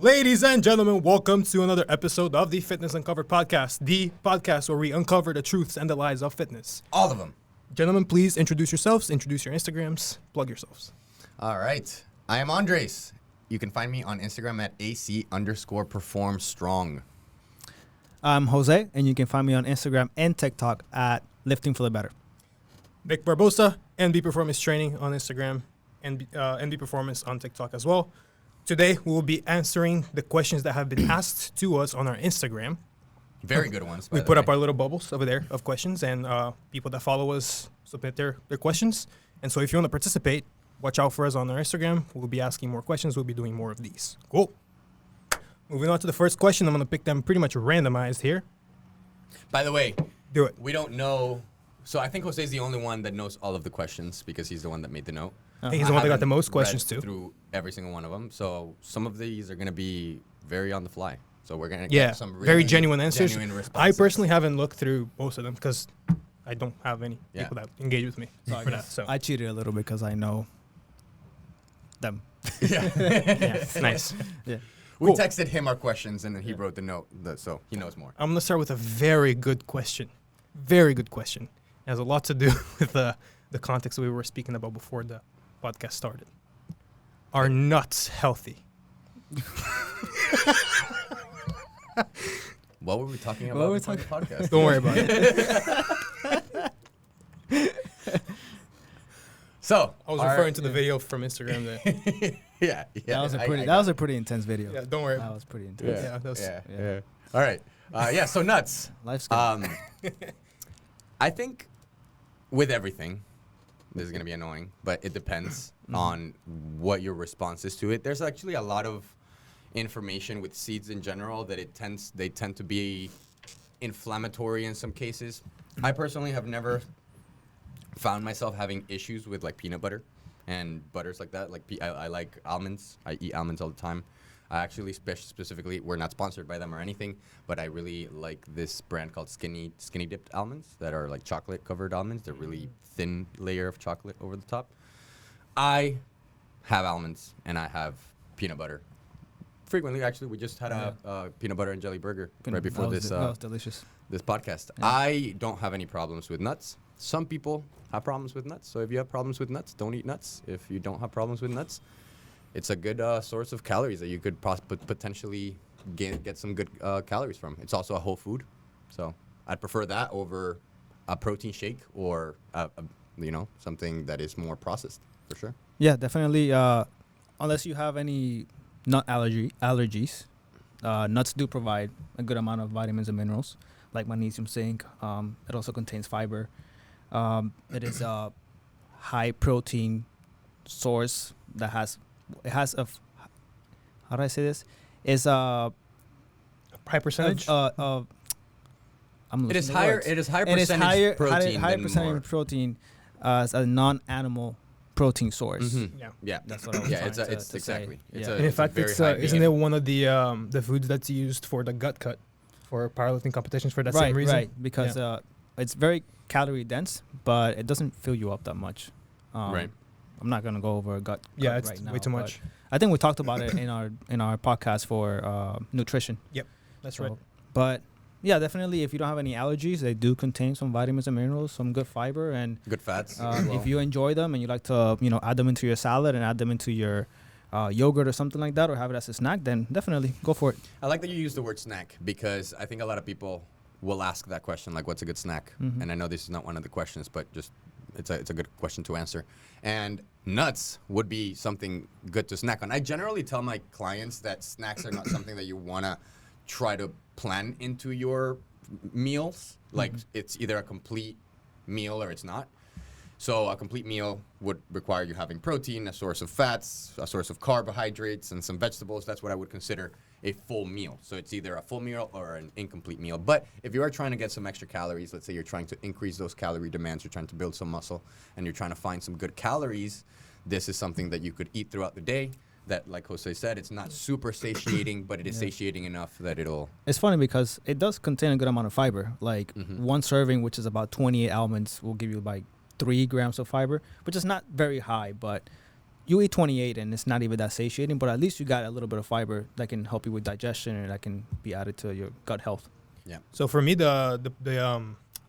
Ladies and gentlemen, welcome to another episode of the Fitness Uncovered podcast, the podcast where we uncover the truths and the lies of fitness. All of them. Gentlemen, please introduce yourselves, introduce your Instagrams, plug yourselves. All right. I am Andres. You can find me on Instagram at AC_performstrong. I'm Jose, and you can find me on Instagram and TikTok at Lifting for the Better. Nick Barbosa, NB Performance Training on Instagram, and NB Performance on TikTok as well. Today, we will be answering the questions that have been asked to us on our Instagram. Very good ones. We put up our little bubbles over there of questions, and people that follow us submit their questions. And so if you want to participate, watch out for us on our Instagram. We'll be asking more questions. We'll be doing more of these. Cool. Moving on to the first question. I'm going to pick them pretty much randomized here. By the way, Do it. we don't know. So I think Jose's the only one that knows all of the questions because he's the one that made the note. I think he's the one that got the most haven't questions, read too. Through every single one of them. So some of these are going to be very on the fly. So we're going to Yeah, get some really very genuine answers. Genuine I responses. personally haven't looked through most of them because I don't have any Yeah. people that engage with me for that. So I cheated a little bit because I know them. Yeah. yeah, nice. Yeah. We Cool. texted him our questions and then he wrote the note. So he knows more. I'm going to start with a very good question. Very good question. It has a lot to do with the context we were speaking about before the podcast started. Are nuts healthy? What were we talking about What were we before the podcast? Don't worry about it. So I was referring to the video from Instagram there. yeah. That was a pretty intense video. Yeah, don't worry. That was pretty intense. Yeah, that was- yeah. All right. So nuts. Life's good. I think with everything, this is going to be annoying, but it depends on what your response is to it. There's actually a lot of information with seeds in general that they tend to be inflammatory in some cases. I personally have never found myself having issues with like peanut butter and butters like that. Like I like almonds. I eat almonds all the time. I actually specifically, we're not sponsored by them or anything, but I really like this brand called Skinny Dipped almonds that are like chocolate covered almonds. They're really thin layer of chocolate over the top. I have almonds and I have peanut butter. Frequently, actually, we just had a peanut butter and jelly burger right before that was delicious. this podcast. Yeah. I don't have any problems with nuts. Some people have problems with nuts. So if you have problems with nuts, don't eat nuts. If you don't have problems with nuts, it's a good source of calories that you could potentially get some good calories from. It's also a whole food. So I'd prefer that over a protein shake or, something that is more processed, for sure. Yeah, definitely. Unless you have any nut allergies, nuts do provide a good amount of vitamins and minerals, like magnesium, zinc. It also contains fiber. It is a high protein source that has how do I say this? It's a High percentage? I'm It is losing the higher. words. It is higher It is percentage protein higher than percentage more. protein as a non-animal protein source. Mhm. Yeah. Yeah, That's what I was yeah. trying It's to exactly. say. It's Yeah. a, And in it's fact, very it's high isn't being. it one of the foods that's used for the gut cut for powerlifting competitions for that same reason? Right, because it's very calorie dense, but it doesn't fill you up that much. Right. I'm not gonna go over gut. Yeah, cut it's right now, way too but much. I think we talked about it in our podcast for nutrition. That's So, right. But yeah, definitely, if you don't have any allergies, they do contain some vitamins and minerals, some good fiber, and Good fats. as well. if you enjoy them and you like to, add them into your salad and add them into your yogurt or something like that, or have it as a snack, then definitely go for it. I like that you use the word snack because I think a lot of people will ask that question, like, what's a good snack? Mhm. And I know this is not one of the questions, but just it's a good question to answer. And nuts would be something good to snack on. I generally tell my clients that snacks are not something that you want to try to plan into your meals. Like it's either a complete meal or it's not. So a complete meal would require you having protein, a source of fats, a source of carbohydrates, and some vegetables. That's what I would consider a full meal. So it's either a full meal or an incomplete meal. But if you are trying to get some extra calories, let's say you're trying to increase those calorie demands, you're trying to build some muscle, and you're trying to find some good calories, this is something that you could eat throughout the day. That, like Jose said, it's not super satiating, but it is satiating enough that it'll... It's funny because it does contain a good amount of fiber. Like one serving, which is about 28 almonds, will give you like 3 grams of fiber, which is not very high, but you eat 28 and it's not even that satiating, but at least you got a little bit of fiber that can help you with digestion and that can be added to your gut health. So for me, the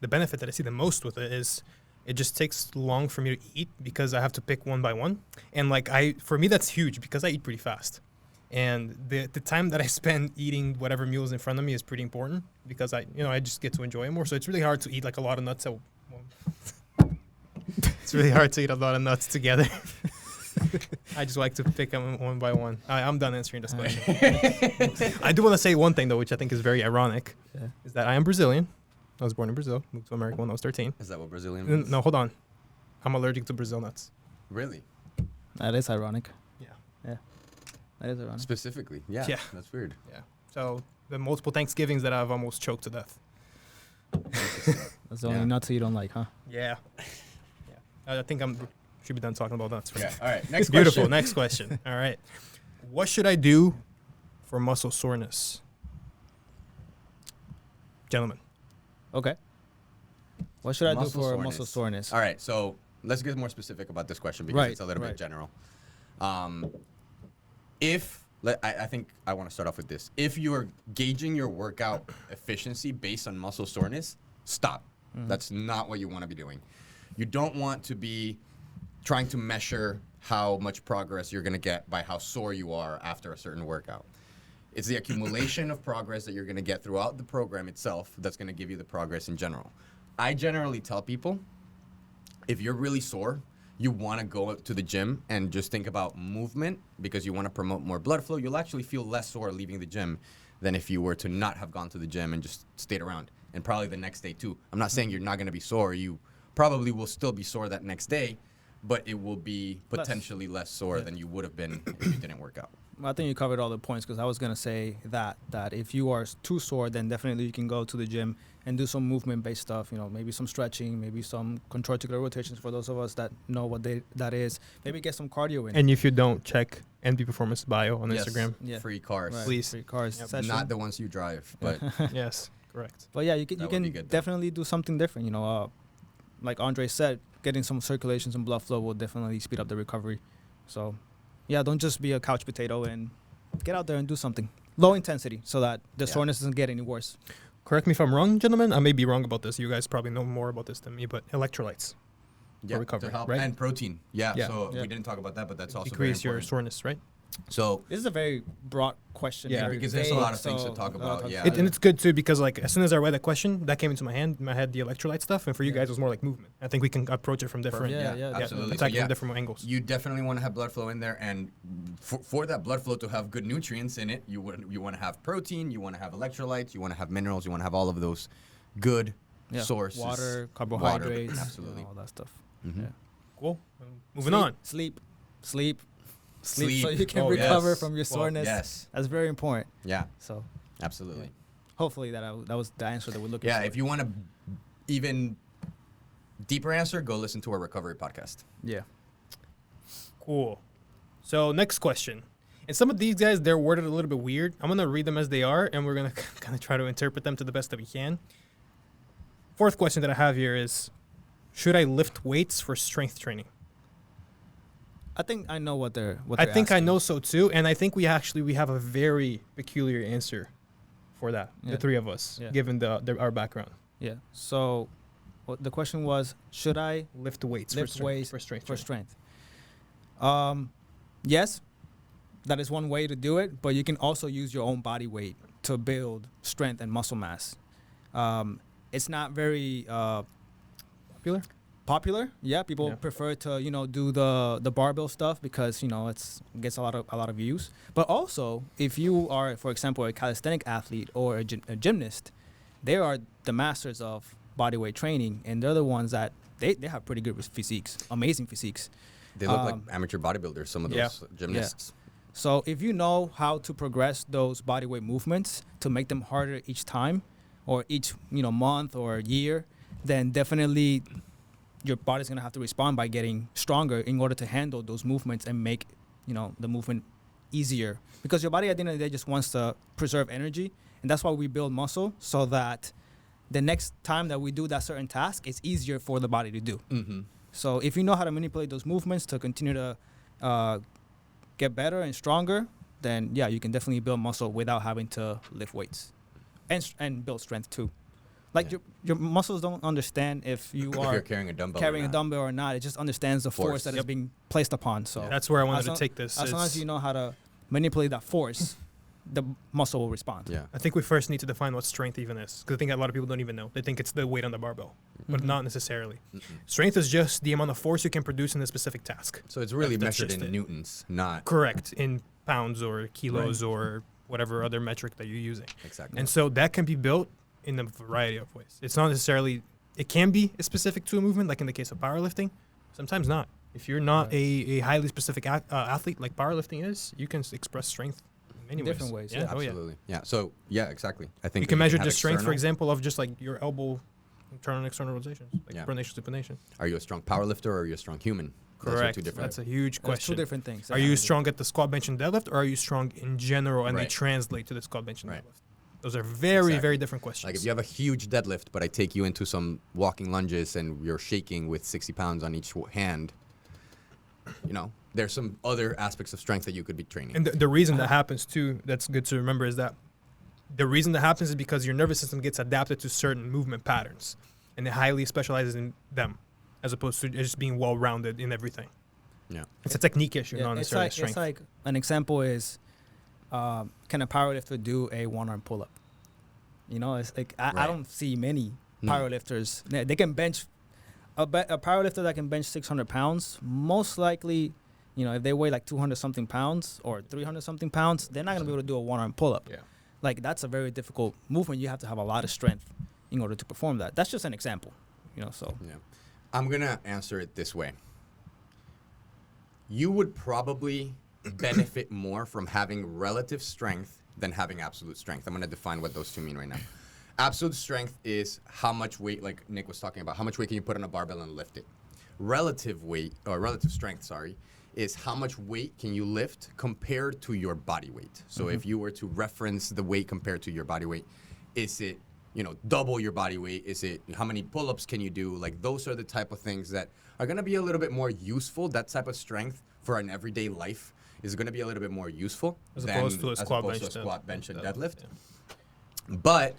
benefit that I see the most with it is it just takes long for me to eat because I have to pick one by one. And like for me, that's huge because I eat pretty fast. And the time that I spend eating whatever meal is in front of me is pretty important because I just get to enjoy it more. So it's really hard to eat like a lot of nuts. It's really hard to eat a lot of nuts together. I just like to pick them one by one. I'm done answering this question. I do want to say one thing though, which I think is very ironic, is that I am Brazilian. I was born in Brazil, moved to America when I was 13. Is that what Brazilian means? No, hold on. I'm allergic to Brazil nuts. Really? That is ironic. Yeah. That is ironic. Specifically? Yeah. That's weird. Yeah. So the multiple Thanksgivings that I've almost choked to death. That's the only nuts you don't like, huh? Yeah. I think should be done talking about nuts. Yeah. All right. Next Beautiful. question. Next question. All right. What should I do for muscle soreness? Gentlemen. Okay. What should I do Muscle for soreness. muscle soreness? All right. So let's get more specific about this question because it's a little bit Right. general. I think I want to start off with this. If you're gauging your workout efficiency based on muscle soreness, stop. Mm-hmm. That's not what you want to be doing. You don't want to be trying to measure how much progress you're going to get by how sore you are after a certain workout. It's the accumulation of progress that you're going to get throughout the program itself that's going to give you the progress in general. I generally tell people, if you're really sore, you want to go to the gym and just think about movement because you want to promote more blood flow. You'll actually feel less sore leaving the gym than if you were to not have gone to the gym and just stayed around. And probably the next day too. I'm not saying you're not going to be sore. You probably will still be sore that next day, but it will be potentially less sore than you would have been if you didn't work out. I think you covered all the points because I was going to say that if you are too sore, then definitely you can go to the gym and do some movement-based stuff, maybe some stretching, maybe some controllative rotations for those of us that know what that is. Maybe get some cardio in. And if you don't, check NB Performance bio on Yes. Instagram. Yeah. Free cars. Right. Please. Free cars session. Not the ones you drive, but Yes, correct. But yeah, you That would can be good, though. definitely do something different. Like Andre said, getting some circulation, some blood flow will definitely speed up the recovery. So, yeah, don't just be a couch potato and get out there and do something low intensity so that the soreness doesn't get any worse. Correct me if I'm wrong, gentlemen. I may be wrong about this. You guys probably know more about this than me, but electrolytes for recovery, to help. right? And protein. Yeah. Yeah. We didn't talk about that, but that's also Decrease very your important. soreness, right? So This is a very broad question. Yeah, very because there's a vague, lot of things to so talk a lot about, of yeah. things to And it's good too because like as soon as I read that question, that came into my head the electrolyte stuff, and for you Yeah. guys it was more like movement. I think we can approach it from different, Yeah, absolutely. attack So, it from different angles. you definitely want to have blood flow in there, and for that blood flow to have good nutrients in it, you want to have protein, you want to have electrolytes, you want to have minerals, you want to have all of those good sources. water, carbohydrates, absolutely. all that stuff. Mhm. Yeah. Cool. Moving on. Sleep, so Sleep. you can Oh, recover yes. from your Well, soreness. Yes. That's very important. Yeah. So Absolutely. hopefully that was the answer that we're looking Yeah. for. If you want to even deeper answer, go listen to our recovery podcast. Yeah. Cool. So next question. And some of these guys, they're worded a little bit weird. I'm going to read them as they are, and we're going to kind of try to interpret them to the best that we can. Fourth question that I have here is, should I lift weights for strength training? I think I know what they're I think I asking. know so too, and I think we have a very peculiar answer for that, Yeah. the three of us, Yeah. given our background. Yeah. So the question was, should I Lift weights lift weights for strength for training. strength? Yes, that is one way to do it, but you can also use your own body weight to build strength and muscle mass. It's not very popular. Yeah, people Yeah. prefer to do the barbell stuff because gets a lot of views. But also, if you are, for example, a calisthenic athlete or a gymnast, they are the masters of bodyweight training, and they're the ones that they have pretty good physiques, amazing physiques. They look like amateur bodybuilders, some of those Yeah. gymnasts. So if you know how to progress those bodyweight movements to make them harder each time, or each month or year, then definitely your body's gonna have to respond by getting stronger in order to handle those movements and make the movement easier. Because your body at the end of the day just wants to preserve energy, and that's why we build muscle so that the next time that we do that certain task, it's easier for the body to do. Mm-hmm. So if you know how to manipulate those movements to continue to get better and stronger, then yeah, you can definitely build muscle without having to lift weights, and build strength too. Like Yeah. your muscles don't understand if you If are you're carrying a dumbbell. carrying a dumbbell or not. It just understands the force Force. that is Yep. being placed upon. So That's where I wanted as to long- take this. as long as It's- you know how to manipulate that force, the muscle will respond. Yeah. I think we first need to define what strength even is, because I think a lot of people don't even know. They think it's the weight on the barbell, but Mhm. not necessarily. Mm-mm. Strength is just the amount of force you can produce in a specific task. So it's really That's measured just in it. newtons, not Correct, in pounds or kilos or whatever other metric that you're using. exactly. And so that can be built in a variety of ways. It's not necessarily, it can be specific to a movement, like in the case of powerlifting. Sometimes not. If you're not Right. a highly specific athlete like powerlifting is, you can express strength in many Different ways, Yeah, yeah. oh yeah. Absolutely. Yeah. So yeah, exactly. I think You that can measure have the strength, for external- example, of just like your elbow, internal and external rotations, like Yeah. pronation, supination. Are you a strong powerlifter or are you a strong human? Those are Correct. two different. That's a huge There's question. two different things. Are you strong at the squat, bench, and deadlift, or are you strong in general and they Right. translate to the squat, bench, and Right. deadlift? Those are very, Exactly. very different questions. Like if you have a huge deadlift, but I take you into some walking lunges and you're shaking with 60 pounds on each hand, you know, there's some other aspects of strength that you could be training. And the reason that happens too, that's good to remember, is that the reason that happens is because your nervous system gets adapted to certain movement patterns, and it highly specializes in them, as opposed to just being well-rounded in everything. Yeah. It's a technique issue, Yeah, not it's necessarily like strength. it's like an example is, can a powerlifter do a one-arm pull-up? You know, it's like I Right. don't see many No. powerlifters. They can bench a powerlifter that can bench 600 pounds. Most likely, you know, if they weigh like 200 something pounds or 300 something pounds, they're not gonna be able to do a one-arm pull-up. Yeah. Like that's a very difficult movement. You have to have a lot of strength in order to perform that. That's just an example, you know. So Yeah. I'm going to answer it this way. You would probably benefit more from having relative strength than having absolute strength. I'm going to define what those two mean right now. Absolute strength is how much weight, like Nick was talking about, how much weight can you put on a barbell and lift it. Relative weight, or relative strength, sorry, is how much weight can you lift compared to your body weight. So if you were to reference the weight compared to your body weight, is it, you know, double your body weight? Is it how many pull-ups can you do? Like those are the type of things that are going to be a little bit more useful. That type of strength for an everyday life is going to be a little bit more useful As than opposed to a squat, bench, squat, bench, and deadlift. Yeah. But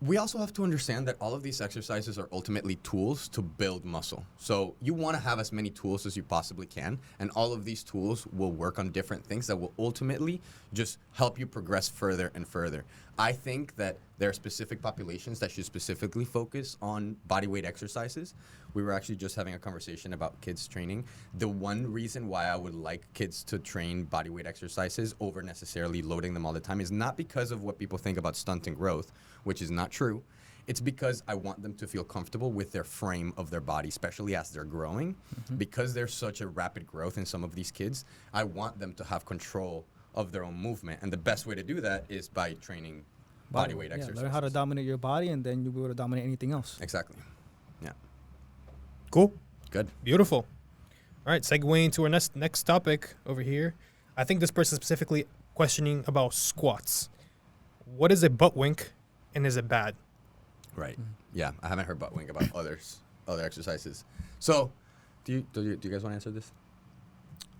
we also have to understand that all of these exercises are ultimately tools to build muscle. So you want to have as many tools as you possibly can, and all of these tools will work on different things that will ultimately just help you progress further and further. I think that there are specific populations that should specifically focus on bodyweight exercises. We were actually just having a conversation about kids training. The one reason why I would like kids to train bodyweight exercises over necessarily loading them all the time is not because of what people think about stunting growth, which is not true. It's because I want them to feel comfortable with their frame of their body, especially as they're growing. Because there's such a rapid growth in some of these kids, I want them to have control of their own movement. And the best way to do that is by training bodyweight exercises. learn how to dominate your body, and then you'll be able to dominate anything else. Exactly. Yeah. Cool. Good. Beautiful. All right, segueing to our next topic over here. I think this person is specifically questioning about squats. What is a butt wink, and is it bad? Right. Yeah. I haven't heard butt wink about other exercises. So, do you guys want to answer this?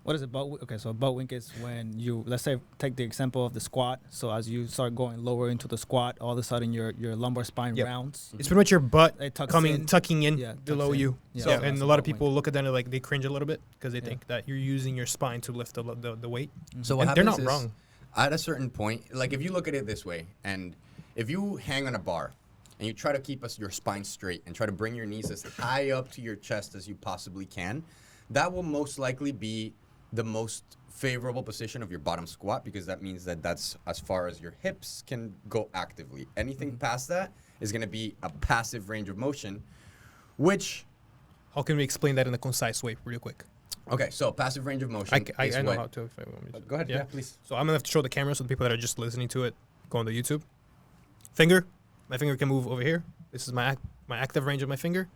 What is a butt wink? Okay, so a butt wink is when you, let's say, take the example of the squat. So as you start going lower into the squat, all of a sudden your lumbar spine Yep. rounds. It's pretty much your butt It tucks in. tucking in Yeah, below tucks in. you. Yeah, So, that's and a a lot of butt wink. people look at that and like they cringe a little bit because they Yeah. think that you're using your spine to lift the weight. So what And they're happens not is, wrong. at a certain point, like if you look at it this way, and if you hang on a bar and you try to keep your spine straight and try to bring your knees as high up to your chest as you possibly can, that will most likely be the most favorable position of your bottom squat, because that means that that's as far as your hips can go actively. Anything past that is going to be a passive range of motion, which, How can we explain that in a concise way, real quick? okay, so passive range of motion I is know what, how to. If I want me to. go ahead, yeah, please. So I'm gonna have to show the camera so the people that are just listening to it go on the YouTube. Finger, my finger can move over here. This is my active range of my finger.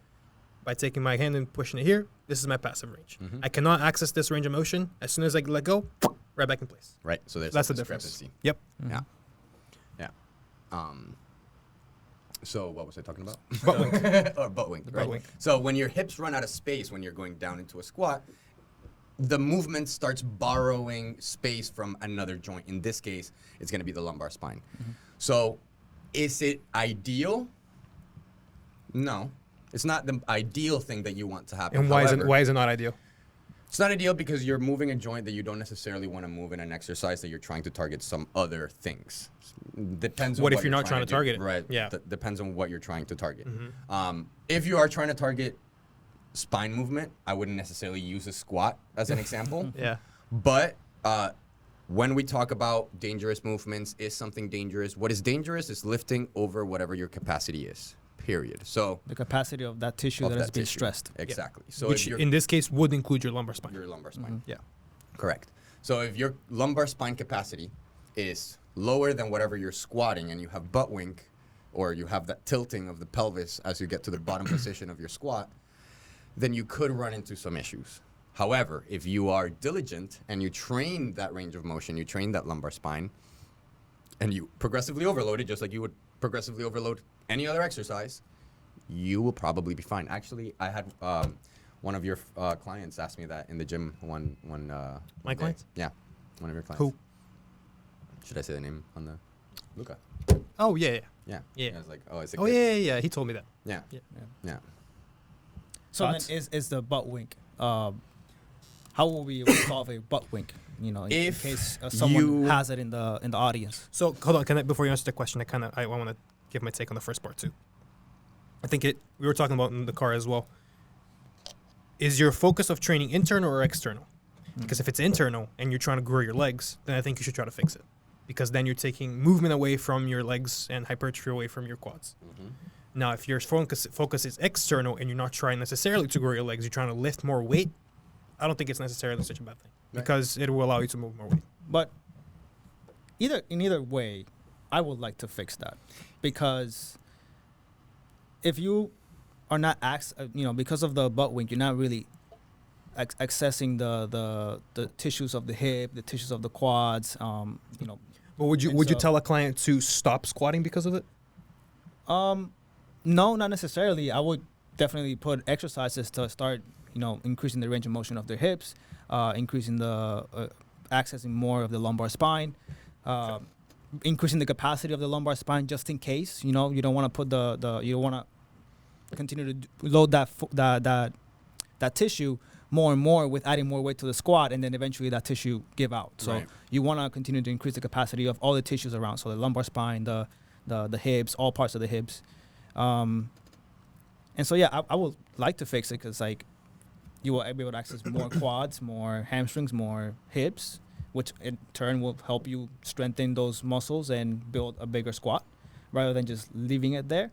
By taking my hand and pushing it here, this is my passive range. Mhm. I cannot access this range of motion. As soon as I let go, right back in place. Right, so there's That's a the difference. discrepancy. Yep. Yeah. Yeah. So what was I talking about? Butt wink. Or butt wink, The right? butt wink. So when your hips run out of space when you're going down into a squat, the movement starts borrowing space from another joint. In this case, it's going to be the lumbar spine. So is it ideal? No. It's not the ideal thing that you want to happen. And why is it not ideal? It's not ideal because you're moving a joint that you don't necessarily want to move in an exercise that you're trying to target some other things. Depends on What if you're not trying to do. target it? Right. Yeah. Depends on what you're trying to target. If you are trying to target spine movement, I wouldn't necessarily use a squat as an example. Yeah. But when we talk about dangerous movements, is something dangerous? What is dangerous is lifting over whatever your capacity is. Period. So The capacity of that tissue that is being stressed. Exactly. So Which if you're, in this case would include your lumbar spine. your lumbar spine. Yeah. Correct. So if your lumbar spine capacity is lower than whatever you're squatting and you have butt wink or you have that tilting of the pelvis as you get to the bottom position of your squat, then you could run into some issues. However, if you are diligent and you train that range of motion, you train that lumbar spine, and you progressively overload it just like you would progressively overload any other exercise, you will probably be fine. Actually, I had one of your clients ask me that in the gym one My day. clients? Yeah, one of your clients. Who? Should I say the name on the Luca? Oh yeah. Yeah. I was like, oh, it's a Oh good- yeah. He told me that. Yeah. Yeah. Yeah. So then Thoughts? is the butt wink? How will we resolve a butt wink? You know, in If case someone you- has it in the audience. So hold on, before you answer the question, I want to give my take on the first part too. I think we were talking about in the car as well. Is your focus of training internal or external? Because if it's internal and you're trying to grow your legs, then I think you should try to fix it. Because then you're taking movement away from your legs and hypertrophy away from your quads. Now, if your focus is external and you're not trying necessarily to grow your legs, you're trying to lift more weight, I don't think it's necessarily such a bad thing. Right. Because it will allow you to move more weight. But either way, I would like to fix that, because if you are not because of the butt wink, you're not really accessing the tissues of the hip, the tissues of the quads. But would you And you so- tell a client to stop squatting because of it? No, not necessarily. I would definitely put exercises to start, increasing the range of motion of their hips, increasing the accessing more of the lumbar spine, increasing the capacity of the lumbar spine just in case. You don't want to put you don't want to continue to load that tissue more and more with adding more weight to the squat, and then eventually that tissue give out. So Right. you want to continue to increase the capacity of all the tissues around. So the lumbar spine, the hips, all parts of the hips. And so, yeah, I would like to fix it because, you will be able to access more quads, more hamstrings, more hips, which in turn will help you strengthen those muscles and build a bigger squat rather than just leaving it there.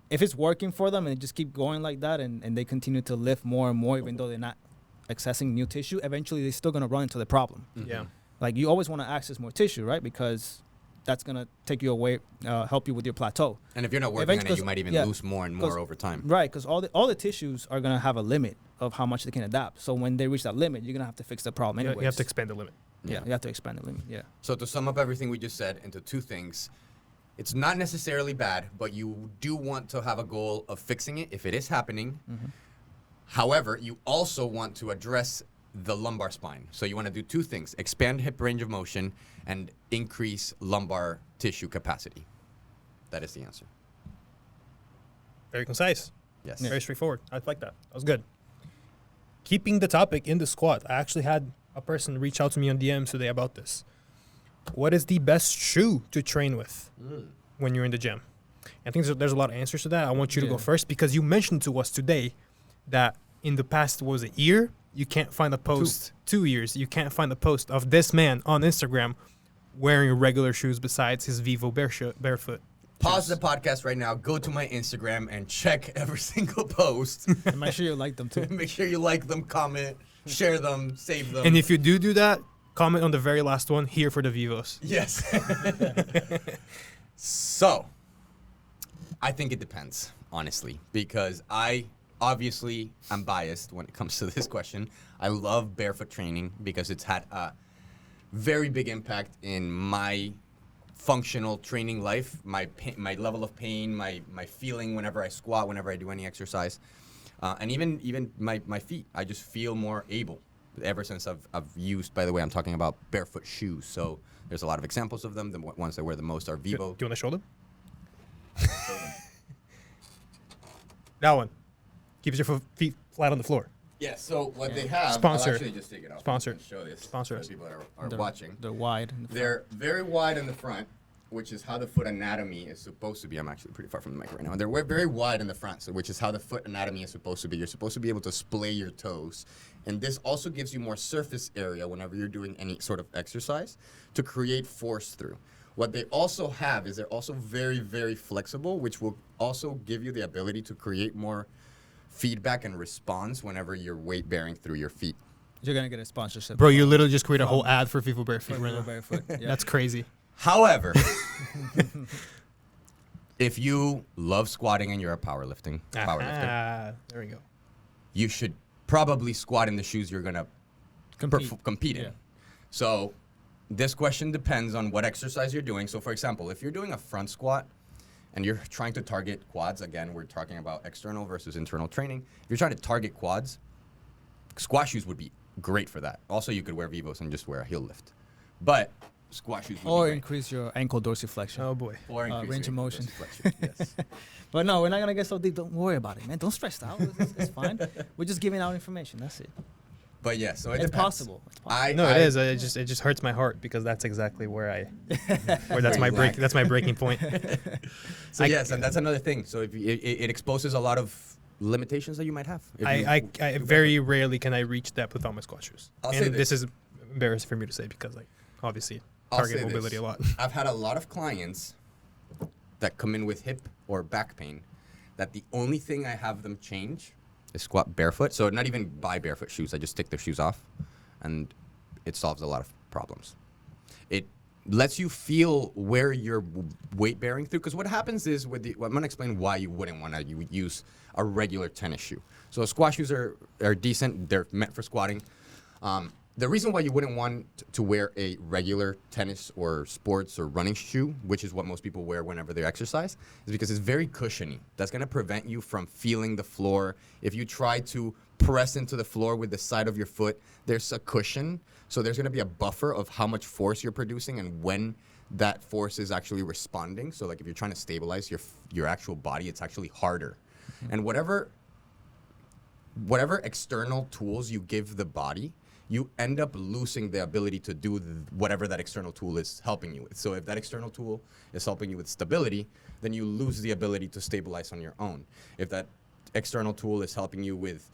If it's working for them and they just keep going like that and they continue to lift more and more, even though they're not accessing new tissue, eventually they're still going to run into the problem. Yeah. Like, you always want to access more tissue, right? Because that's going to take you away, help you with your plateau. And if you're not working on it, Eventually- you might even yeah, lose more and more 'cause- over time. Right, because all the tissues are going to have a limit of how much they can adapt. So when they reach that limit, you're going to have to fix the problem anyways. You have to expand the limit. Yeah, you have to expand the limit, yeah. So to sum up everything we just said into two things, it's not necessarily bad, but you do want to have a goal of fixing it if it is happening. However, you also want to address the lumbar spine. So you want to do two things: expand hip range of motion and increase lumbar tissue capacity. That is the answer. Very concise. Yes. Very straightforward. I like that. That was good. Keeping the topic in the squat, I actually had a person reach out to me on DMs today about this. What is the best shoe to train with when you're in the gym? I think there's a lot of answers to that. I want you to go Yeah. first because you mentioned to us today that in the past, what was it, year? You can't find a post, 2 years, you can't find a post of this man on Instagram wearing regular shoes besides his Vivo barefoot. Pause the podcast right now, go to my Instagram and check every single post. And make sure you like them too. Make sure you like them, comment, share them, save them. And if you do that, comment on the very last one, here for the Vivos. Yes. So, I think it depends, honestly, because I obviously am biased when it comes to this question. I love barefoot training because it's had a very big impact in my functional training life, my level of pain, my feeling whenever I squat, whenever I do any exercise, and even my feet. I just feel more able ever since I've used, by the way, I'm talking about barefoot shoes. So there's a lot of examples of them. The ones that wear the most are Do you Vivo. want to show them? That one. Keeps your feet flat on the floor. Yeah, so what they have, Sponsor. I'll actually just take it off. Sponsor. And show this Sponsor for us. people that are They're- watching. They're wide. in the front. They're very wide in the front, which is how the foot anatomy is supposed to be. I'm actually pretty far from the mic right now. They're very wide in the front, so which is how the foot anatomy is supposed to be. You're supposed to be able to splay your toes. And this also gives you more surface area whenever you're doing any sort of exercise to create force through. What they also have is they're also very, very flexible, which will also give you the ability to create more feedback and response whenever you're weight bearing through your feet. You're gonna get a sponsorship. Bro, you literally just create a whole ad for Vivo Barefoot for right now. barefoot. Yeah. That's crazy. However, if you love squatting and you're a powerlifter, There we go. you should probably squat in the shoes you're gonna compete in. Yeah. So this question depends on what exercise you're doing. So for example, if you're doing a front squat and you're trying to target quads, again, we're talking about external versus internal training. If you're trying to target quads, squat shoes would be great for that. Also, you could wear Vivos and just wear a heel lift. But squat shoes would Or be great. increase your ankle dorsiflexion. Oh boy. Or increase range your of motion. dorsiflexion, yes. But no, we're not gonna get so deep. Don't worry about it, man. Don't stress out. It's fine. We're just giving out information. That's it. But yeah, so it It's depends. possible. It's possible. No, it is. It just hurts my heart because that's exactly where that's my break. Exactly. That's my breaking point. So I- yes, and that's another thing. So if it exposes a lot of limitations that you might have. If you- I very rarely can I reach depth without my squat shoes. I'll And say this this. is embarrassing for me to say because like obviously I'll target say mobility this. a lot. I've had a lot of clients that come in with hip or back pain that the only thing I have them change is squat barefoot. So not even buy barefoot shoes. I just take their shoes off and it solves a lot of problems. It lets you feel where you're weight bearing through. Because what happens is I'm going to explain why you wouldn't want to use a regular tennis shoe. So squat shoes are decent. They're meant for squatting. The reason why you wouldn't want to wear a regular tennis or sports or running shoe, which is what most people wear whenever they exercise, is because it's very cushiony. That's going to prevent you from feeling the floor. If you try to press into the floor with the side of your foot, there's a cushion. So there's going to be a buffer of how much force you're producing and when that force is actually responding. So like if you're trying to stabilize your actual body, it's actually harder. And whatever external tools you give the body, you end up losing the ability to do whatever that external tool is helping you with. So if that external tool is helping you with stability, then you lose the ability to stabilize on your own. If that external tool is helping you with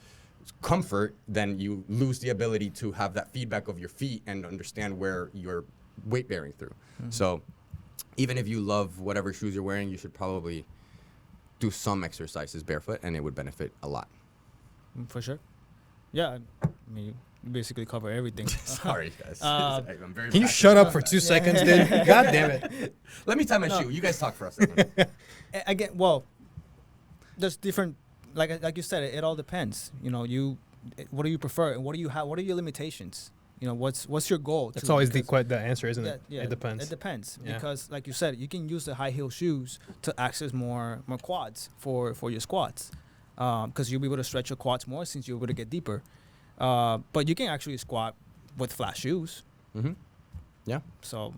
comfort, then you lose the ability to have that feedback of your feet and understand where you're weight bearing through. So even if you love whatever shoes you're wearing, you should probably do some exercises barefoot and it would benefit a lot. For sure. Yeah, I mean, you basically cover everything. Sorry, guys. Uh, I'm very Can you passionate shut up about for that. 2 seconds, dude? God damn it. Let me tie my shoe. You guys talk for a second. Again, well, there's different. Like you said, it all depends. You know, what do you prefer, and what do you have? What are your limitations? You know, what's your goal? That's too? always Because- the answer, isn't it? Yeah, It depends. It depends Yeah. because, like you said, you can use the high heel shoes to access more quads for your squats, because you'll be able to stretch your quads more since you're able to get deeper. But you can actually squat with flat shoes. Mm-hmm. Yeah. So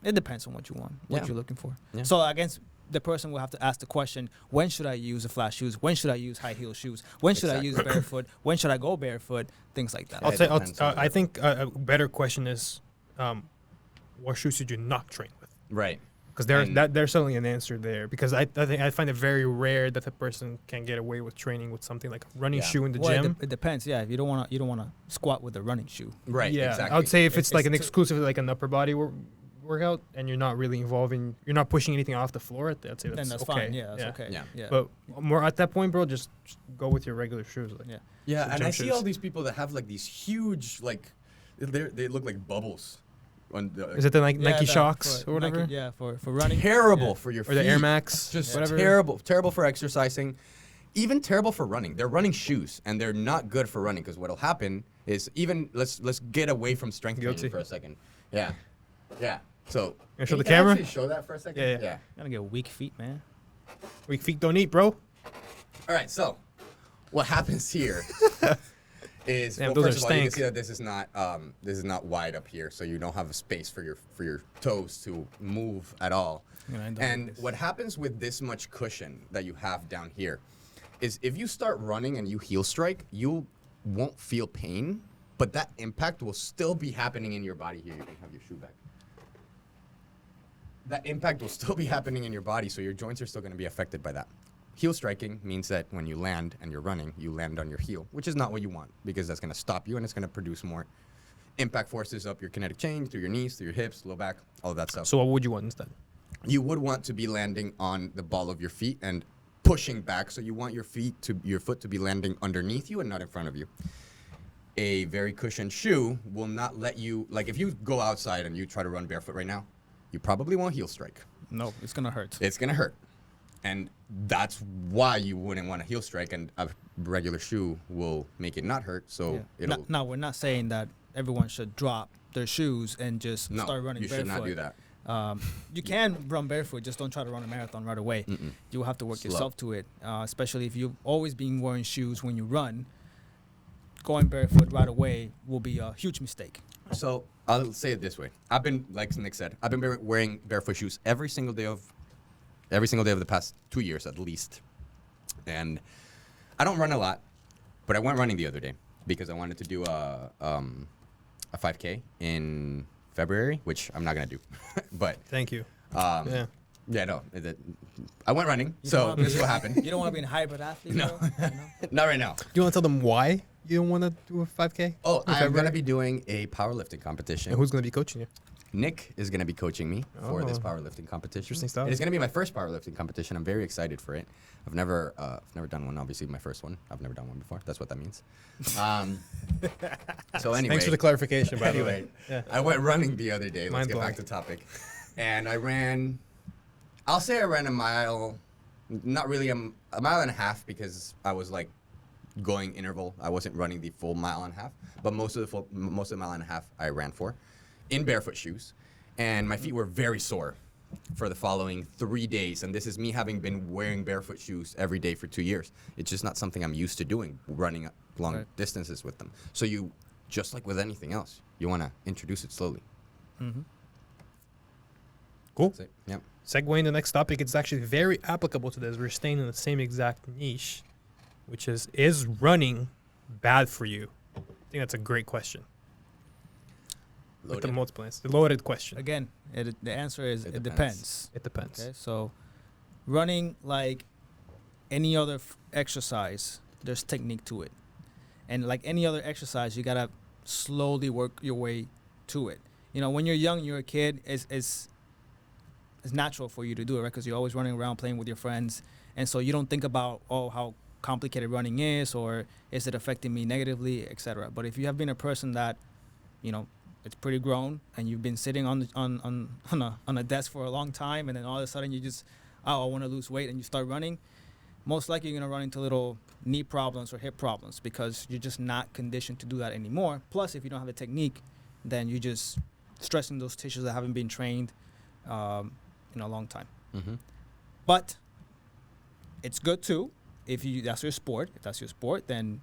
it depends on what you want, what Yeah. you're looking for. Yeah. So against the person will have to ask the question: when should I use the flat shoes? When should I use high heel shoes? When should I use barefoot? When should I go barefoot? Things like that. It depends on I think a better question is, what shoes should you not train with? Right. Because And- there's certainly an answer there. Because I think I find it very rare that the person can get away with training with something like a running Yeah. shoe in the Well, gym. it depends. Yeah, if you don't want to squat with a running shoe. Right. Yeah, Exactly. I would say if it's like It's an too- exclusively like an upper body workout and you're not really you're not pushing anything off the floor, I'd say Then that's okay. fine. Yeah, that's okay. Yeah. Yeah. But more at that point, bro, just go with your regular shoes. Like, Yeah. Yeah, Some and gym I see shoes. all these people that have like these huge they look like bubbles. On the, Is it the Nike that Shocks for or whatever? Nike, yeah, for running. terrible Yeah. for your Or feet. the Air Max? Just whatever. terrible for exercising. Even terrible for running. They're running shoes, and they're not good for running because what'll happen is let's get away from strength Guilty. training for a second. Yeah, yeah. So Wanna show can the you camera? actually show that for a second. Yeah. Yeah. Gotta get weak feet, man. Weak feet don't eat, bro. All right. So what happens here is Damn, well, those first are of all, you can stank. see that this is not wide up here, so you don't have a space for your toes to move at all. You know, I don't And like this. what happens with this much cushion that you have down here is if you start running and you heel strike, you won't feel pain, but that impact will still be happening in your body. Here, you can have your shoe back. That impact will still be happening in your body, so your joints are still going to be affected by that. Heel striking means that when you land and you're running, you land on your heel, which is not what you want because that's going to stop you and it's going to produce more impact forces up your kinetic chain through your knees, through your hips, low back, all of that stuff. So what would you want instead? You would want to be landing on the ball of your feet and pushing back, so you want your foot to be landing underneath you and not in front of you. A very cushioned shoe will not let you, like if you go outside and you try to run barefoot right now, you probably won't heel strike. No, it's gonna hurt. It's gonna hurt. And that's why you wouldn't want a heel strike, and a regular shoe will make it not hurt, so Yeah. it'll... No, we're not saying that everyone should drop their shoes and just No, start running you barefoot. should not do that. You can run barefoot, just don't try to run a marathon right away. You will have to work Slow. yourself to it, especially if you've always been wearing shoes when you run. Going barefoot right away will be a huge mistake. So I'll say it this way. I've been, like Nick said, I've been wearing barefoot shoes every single day of the past 2 years at least. And I don't run a lot, but I went running the other day because I wanted to do a 5K in February, which I'm not going to do. But Thank you. yeah, no. I went running, You don't so wanna this is be- what happened. You don't want to be a hybrid athlete, No. bro, you know? Not right now. Do you want to tell them why you don't want to do a 5K? Oh, in I'm going February? to be doing a powerlifting competition. And who's going to be coaching you? Nick is going to be coaching me for this Oh. powerlifting competition. Interesting stuff. It is going to be my first powerlifting competition. I'm very excited for it. I've never done one. Obviously, my first one. I've never done one before. That's what that means. So anyway, Thanks for the clarification, by the way. anyway, Yeah. I went running the other day. Let's Mind get blown. back to topic. And I ran. I'll say I ran a mile. Not really a mile and a half because I was like going interval. I wasn't running the full mile and a half, but most of the mile and a half I ran for in barefoot shoes, and my feet were very sore for the following 3 days. And this is me having been wearing barefoot shoes every day for 2 years. It's just not something I'm used to doing, running long Right. distances with them. So you, just like with anything else, you want to introduce it slowly. Mm-hmm. Cool. That's it. Yep. Segueing the next topic, it's actually very applicable to this. We're staying in the same exact niche, which is running bad for you? I think that's a great question. With the Loaded. multiple answers. The loaded question. Again, the answer is It it depends. depends. It depends. Okay, so running like any other exercise, there's technique to it, and like any other exercise, you gotta slowly work your way to it. You know, when you're young, you're a kid. It's natural for you to do it, right? Because you're always running around playing with your friends, and so you don't think about how complicated running is, or is it affecting me negatively, etc. But if you have been a person that, you know, it's pretty grown, and you've been sitting on a desk for a long time, and then all of a sudden you just, I want to lose weight, and you start running, most likely you're going to run into little knee problems or hip problems because you're just not conditioned to do that anymore. Plus, if you don't have the technique, then you're just stressing those tissues that haven't been trained in a long time. Mm-hmm. But it's good too if that's your sport. If that's your sport, then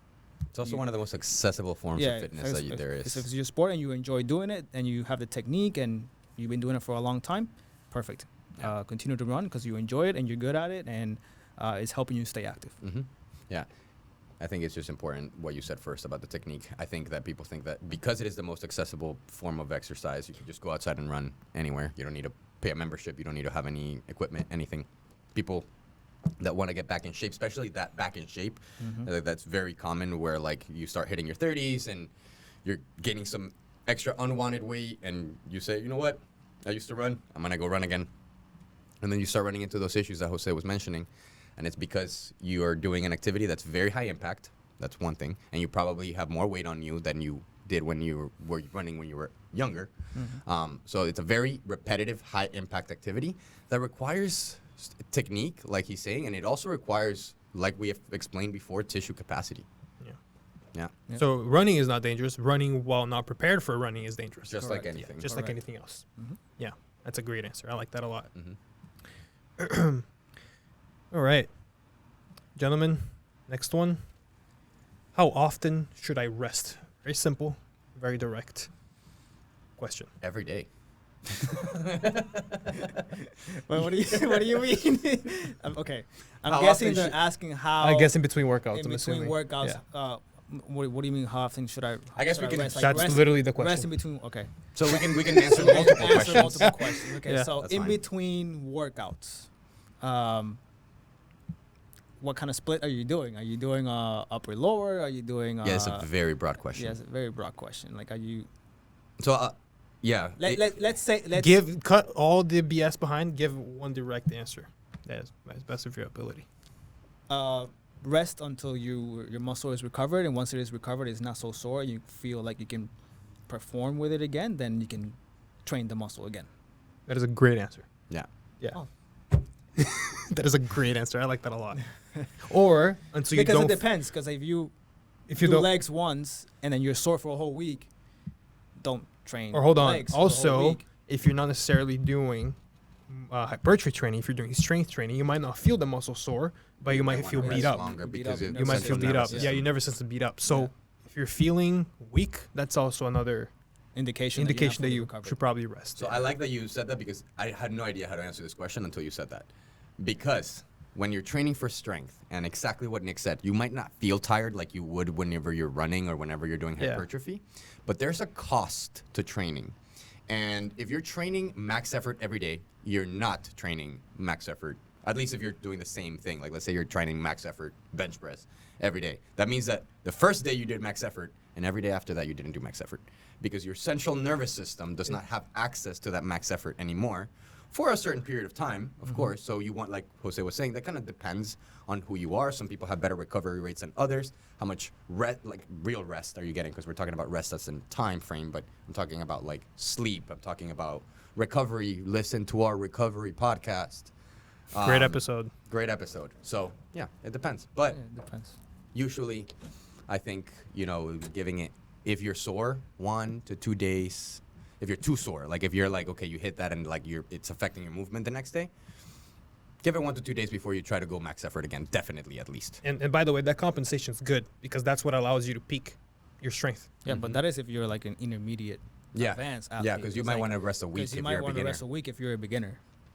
It's also You- one of the most accessible forms of fitness that there if is. it's your sport and you enjoy doing it and you have the technique and you've been doing it for a long time, perfect. Yeah. Continue to run because you enjoy it and you're good at it, and it's helping you stay active. Mm-hmm. Yeah. I think it's just important what you said first about the technique. I think that people think that because it is the most accessible form of exercise, you can just go outside and run anywhere. You don't need to pay a membership. You don't need to have any equipment, anything. People that want to get back in shape, especially that back in shape, that's very common where like you start hitting your 30s and you're gaining some extra unwanted weight and you say, you know what, I used to run, I'm going to go run again. And then you start running into those issues that Jose was mentioning. And it's because you are doing an activity that's very high impact. That's one thing. And you probably have more weight on you than you did when you were running when you were younger. So it's a very repetitive, high impact activity that requires technique, like he's saying. And it also requires, like we have explained before, tissue capacity. Yeah. Yeah. Yeah. So running is not dangerous. Running while not prepared for running is dangerous. Just Correct. like anything. Just like Correct. anything else. Mhm. Yeah. That's a great answer. I like that a lot. Mm-hmm. All right. Gentlemen, next one. How often should I rest? Very simple, very direct question. Every day. Well, what do you mean? Okay, I'm How guessing often they're should- asking how. I guess in between workouts, in I'm between assuming. workouts. Yeah. What do you mean? How often should I? I guess should we can- rest? That's rest, literally the Rest in question. between. Okay. So we can answer multiple Answer questions. multiple questions. Okay, Yeah. so That's in fine. between workouts, what kind of split are you doing? Are you doing upper lower? Are you doing? Yeah, it's a very broad question. Yeah, it's a very broad question. Like, are you? So, yeah. Let's say Cut all the BS behind. Give one direct answer. That is best of your ability. rest until your muscle is recovered, and once it is recovered, it's not so sore. You feel like you can perform with it again. Then you can train the muscle again. That is a great answer. Yeah. Yeah. Oh. That is a great answer. I like that a lot. Or until you Because don't. it depends. Because if you If you do don't. legs once and then you're sore for a whole week, don't train. Or hold on. legs for the whole Also, week. if you're not necessarily doing hypertrophy training, if you're doing strength training, you might not feel the muscle sore, but you might feel wanna beat rest up. longer Beat because up. your You might central feel beat nervous up. Yeah, system- your nervous system beat up. So Yeah. if you're feeling weak, that's also another indication that fully you recovered. should probably rest. So I like that you said that because I had no idea how to answer this question until you said that. Because when you're training for strength, and exactly what Nick said, you might not feel tired like you would whenever you're running or whenever you're doing Yeah. hypertrophy, but there's a cost to training. And if you're training max effort every day, you're not training max effort. At least if you're doing the same thing. Like let's say you're training max effort bench press every day. That means that the first day you did max effort, and every day after that you didn't do max effort. Because your central nervous system does not have access to that max effort anymore for a certain period of time, of course. So you want, like Jose was saying, that kind of depends on who you are. Some people have better recovery rates than others. How much real rest are you getting? Because we're talking about rest that's in time frame, but I'm talking about like sleep. I'm talking about recovery. Listen to our recovery podcast. Great episode. Great episode. So yeah, it depends. But Yeah, it depends. usually, I think, giving it, if you're sore, 1 to 2 days. If you're too sore, like if you're like, okay, you hit that and like it's affecting your movement the next day, give it 1 to 2 days before you try to go max effort again. Definitely, at least. And by the way, that compensation is good because that's what allows you to peak your strength. Yeah, but that is if you're like an intermediate, Yeah. advanced athlete. Yeah, because you might want to rest a week Because if you you're might a want to beginner. rest a week if you're a beginner.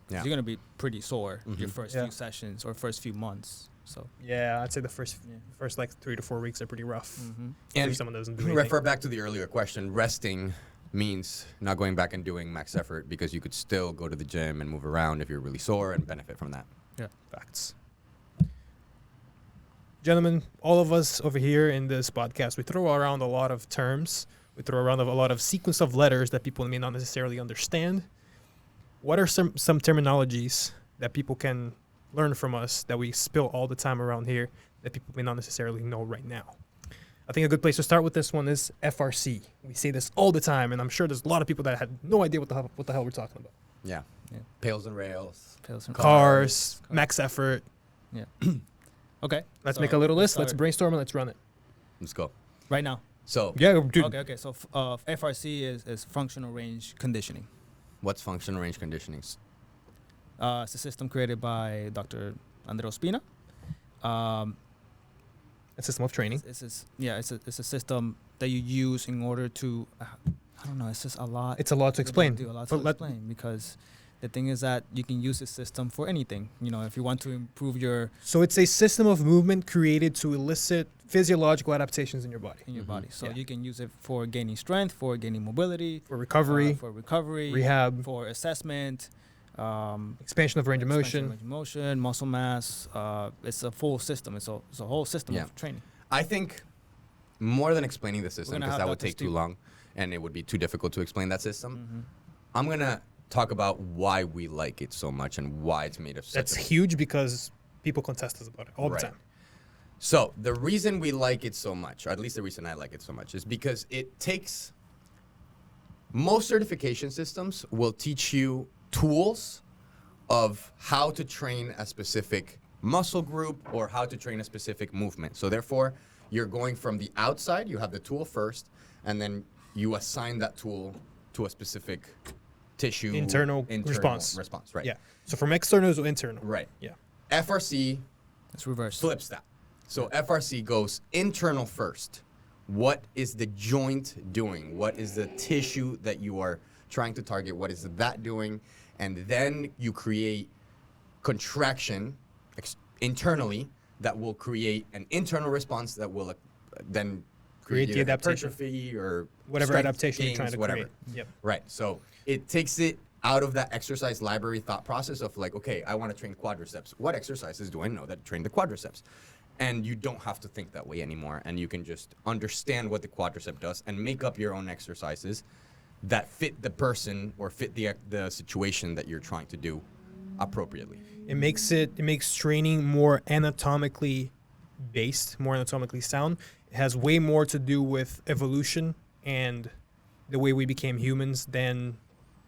'Cause Yeah. you're gonna be pretty sore your first Yeah. few sessions or first few months. So. Yeah, I'd say the first Yeah. like 3 to 4 weeks are pretty rough. Mm-hmm. And If someone doesn't do anything. refer back to the earlier question. Resting means not going back and doing max effort because you could still go to the gym and move around if you're really sore and benefit from that. Yeah. Facts. Gentlemen, all of us over here in this podcast, we throw around a lot of terms. We throw around a lot of sequence of letters that people may not necessarily understand. What are some terminologies that people can learn from us that we spill all the time around here that people may not necessarily know right now? I think a good place to start with this one is FRC. We say this all the time, and I'm sure there's a lot of people that had no idea what the hell we're talking about. Yeah. Yeah. Pails and rails. Pills and Cars, max effort. Yeah. Okay. Let's so make a little list. Let's start brainstorm and let's run it. Let's go. right now. So, Yeah, dude. Okay. So FRC is functional range conditioning. what's functional range conditioning? It's a system created by Dr. Andrea Ospina. A system of training. It's a system that you use in order to. I don't know. It's just a lot. It's a lot to explain. Do a lot But to explain because the thing is that you can use this system for anything. If you want to improve your So it's a system of movement created to elicit physiological adaptations in your body. body, so Yeah. you can use it for gaining strength, for gaining mobility, For recovery, for recovery, rehab, for assessment, expansion of range of expansion motion. range of motion, muscle mass. It's a full system. It's a whole system Yeah. of training. I think more than explaining the system, gonna because have that would Dr. take too Steve. long and it would be too difficult to explain that system, Mm-hmm. I'm going to talk about why we like it so much and why it's made of such That's a huge because people contest us about it all Right. the time. So the reason we like it so much, or at least the reason I like it so much, is because it takes most certification systems will teach you tools of how to train a specific muscle group or how to train a specific movement. So therefore, you're going from the outside, you have the tool first, and then you assign that tool to a specific tissue. Internal response. Right. Yeah. So from external to internal. Right. Yeah. FRC It's reversed. flips that. So FRC goes internal first. What is the joint doing? What is the tissue that you are trying to target? What is that doing? And then you create contraction internally that will create an internal response that will then Create the either adaptation. hypertrophy or Whatever strength adaptation you're gains, trying to whatever. create. Yep. Right. So it takes it out of that exercise library thought process of like, okay, I want to train quadriceps. What exercises do I know that train the quadriceps? And you don't have to think that way anymore. And you can just understand what the quadricep does and make up your own exercises that fit the person or fit the situation that you're trying to do appropriately. It makes training more anatomically based, more anatomically sound. It has way more to do with evolution and the way we became humans than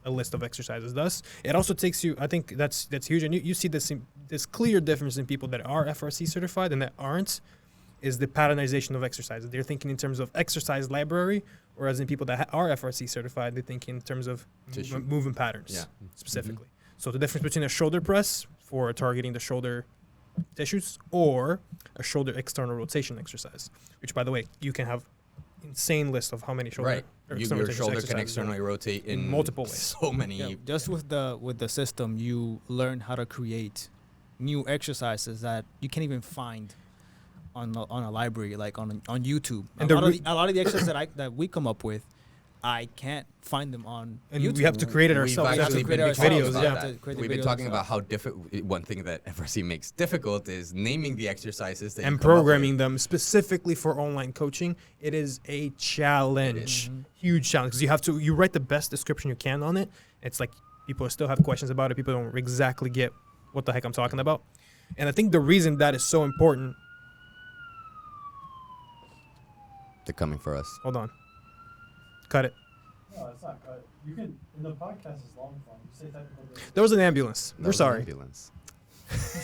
a list of exercises does. It also takes you, I think that's huge, and you see this clear difference in people that are FRC certified and that aren't, is the patternization of exercises. They're thinking in terms of exercise library, whereas in people that are FRC certified, they think in terms of movement patterns specifically. So the difference between a shoulder press for targeting the shoulder tissues or a shoulder external rotation exercise, which by the way, you can have insane list of how many shoulder Right. or Your external shoulder rotation can exercises externally rotate in multiple ways. So many. Yeah, just with the system, you learn how to create new exercises that you can't even find on a library, like on YouTube. And A lot of the exercises that we come up with, I can't find them on And YouTube. we have to create it We've ourselves. We have actually to been create talking videos. about Yeah. that. We've been talking about how difficult. One thing that FRC makes difficult is naming the exercises that you And come up with. programming them specifically for online coaching. It is a challenge, huge challenge, because you write the best description you can on it. It's like people still have questions about it. People don't exactly get what the heck I'm talking about. And I think the reason that is so important. They're coming for us. Hold on. Cut it. No, it's not cut. You can, in the podcast is long form. You say technical difficulties. There was an ambulance. That We're was an sorry. ambulance.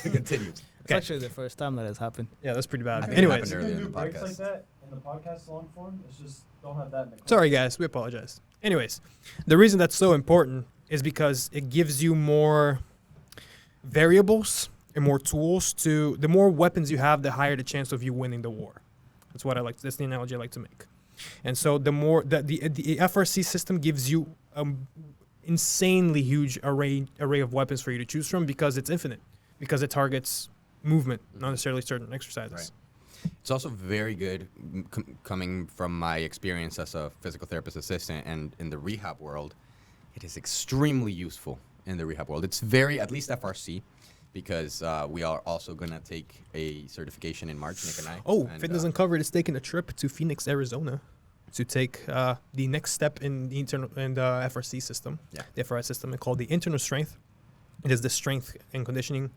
Continue. It's Okay. actually the first time that has happened. Yeah, that's pretty I bad. think it Anyways, happened You earlier can in do the breaks podcast. like that in the podcast long form. It's just don't have that in the clip. sorry guys, we apologize. Anyways, the reason that's so important is because it gives you more variables and more tools to. The more weapons you have, the higher the chance of you winning the war. That's what I like. That's the analogy I like to make. And so the more that the FRC system gives you insanely huge array of weapons for you to choose from because it's infinite, because it targets movement, not necessarily certain exercises. Right. It's also very good coming from my experience as a physical therapist assistant and in the rehab world. It is extremely useful in the rehab world. It's very, at least FRC, because we are also going to take a certification in March, Nick and I. Oh, and, Fitness Uncovered is taking a trip to Phoenix, Arizona, to take the next step in the FRC system, Yeah. the FRS system, called the internal strength. It is the strength and conditioning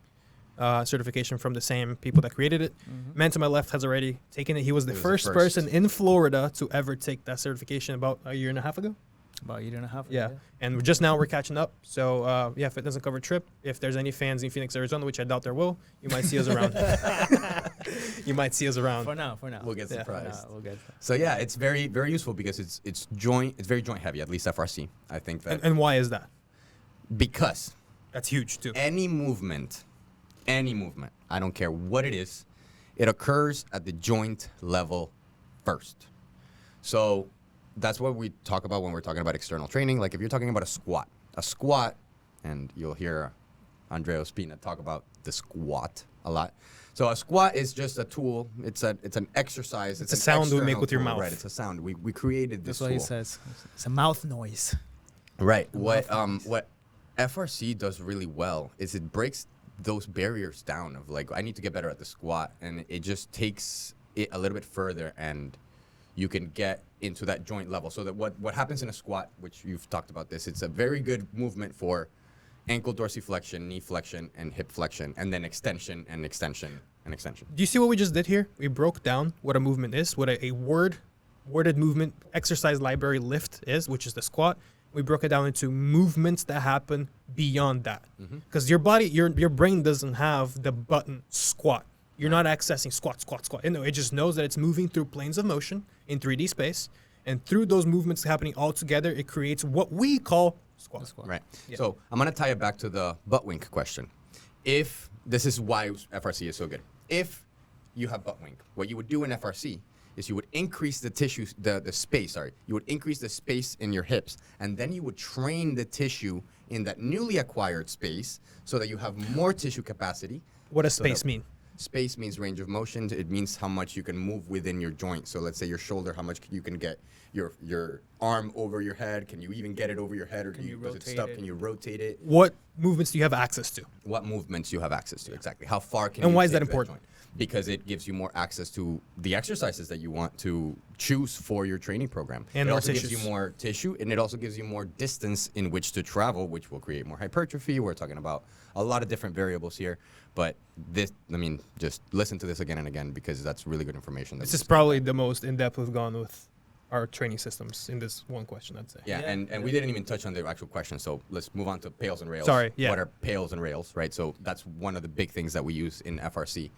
certification from the same people that created it. Man to my left has already taken it. He was the He was the first first. person in Florida to ever take that certification about a year and a half ago. About a year and a half. Yeah. And just now we're catching up. So, Fitness Uncovered trip. If there's any fans in Phoenix, Arizona, which I doubt there will, you might see us around. You might see us around. For now. We'll get Yeah. surprised. We'll get. So yeah, it's very, very useful because it's very joint heavy, at least FRC. I think that And why is that? because That's huge, too. any movement, I don't care what it is, it occurs at the joint level first. So that's what we talk about when we're talking about external training. Like if you're talking about a squat, and you'll hear Andrea Ospina talk about the squat a lot. So a squat is just a tool. It's an exercise. It's a an sound we make external with your tool. mouth. Right, it's a sound. We created this That's what he tool. says. It's a mouth noise. Right. The What mouth what FRC does really well is it breaks those barriers down of like I need to get better at the squat, and it just takes it a little bit further, and you can get into that joint level. So that what happens in a squat, which you've talked about this, it's a very good movement for ankle dorsiflexion, knee flexion, and hip flexion, and then extension and extension and extension. Do you see what we just did here? We broke down what a movement is, what a worded movement exercise library lift is, which is the squat. We broke it down into movements that happen beyond that. Because your body, your brain doesn't have the button squat. You're not accessing squat. No, it just knows that it's moving through planes of motion in 3D space. And through those movements happening all together, it creates what we call squat. Right. Yeah. So I'm going to tie it back to the butt wink question. If this is why FRC is so good. If you have butt wink. What you would do in FRC is you would increase the tissue, the space, you would increase the space in your hips, and then you would train the tissue in that newly acquired space so that you have more tissue capacity. What does So space that- mean? Space means range of motion. It means how much you can move within your joint. So let's say your shoulder, how much you can get your arm over your head. Can you even get it over your head, or Can you does it rotate stop? it? Can you rotate it? What movements do you have access to? What movements you have access to, exactly. How far can And you why is take that important? joint? Because it gives you more access to the exercises that you want to choose for your training program. And it more also gives tissues. you more tissue, and it also gives you more distance in which to travel, which will create more hypertrophy. We're talking about a lot of different variables here, but this, just listen to this again and again, because that's really good information. This is probably the most in-depth we've gone with our training systems in this one question, I'd say. Yeah, and we didn't even touch on the actual question, so let's move on to pails and rails. Sorry, yeah. What are pails and rails, right? So that's one of the big things that we use in FRC.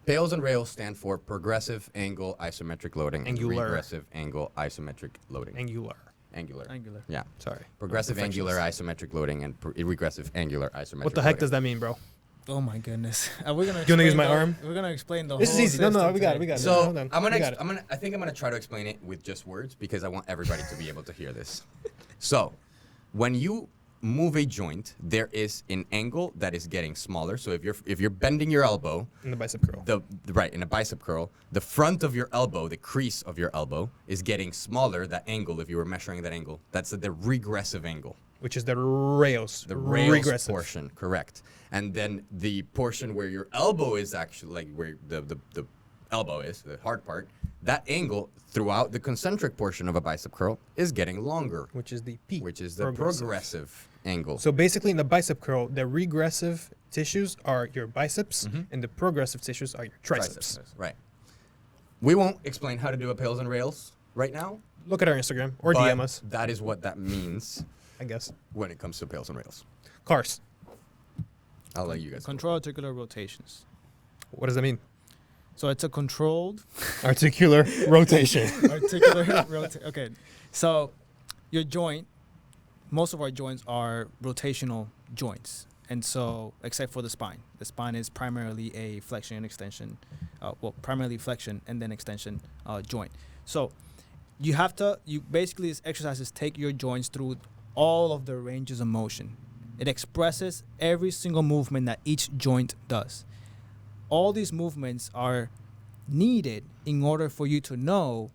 Pails and rails stand for progressive angle isometric loading Angular. and regressive angle isometric loading. Angular. Angular. Angular. Sorry. Progressive angular Perfectionist. isometric loading and regressive angular isometric What the heck loading. does that mean, bro? Oh my goodness. Are we gonna? You wanna use explain my the- arm? We're gonna explain the This is whole easy. No, system we got it. today. We got it. So Hold on. I'm We got it. gonna I think I'm gonna try to explain it with just words, because I want everybody to be able to hear this. So, when you move a joint, there is an angle that is getting smaller. So if you're bending your elbow, In the bicep curl. in a bicep curl, the front of your elbow, the crease of your elbow, is getting smaller. That angle, if you were measuring that angle, that's the regressive angle. Which is the rails. The rails Regressive. portion, correct. And then the portion where your elbow is actually, like where the elbow is, the hard part, that angle throughout the concentric portion of a bicep curl is getting longer, Which is the P. which is the progressive angle. So basically, in the bicep curl, the regressive tissues are your biceps, and the progressive tissues are your triceps. Right. We won't explain how to do a pails and rails right now. Look at our Instagram or but DM us, That is what that means I guess. when it comes to pails and rails. Cars. I'll let you guys. Control articular rotations. What does that mean? So it's a controlled Articular rotation. articular rotation. Okay, so your joint, most of our joints are rotational joints, and so except for the spine is primarily a flexion and extension, primarily flexion and then extension joint. So you basically, these exercises take your joints through all of the ranges of motion. It expresses every single movement that each joint does. All these movements are needed in order for you to know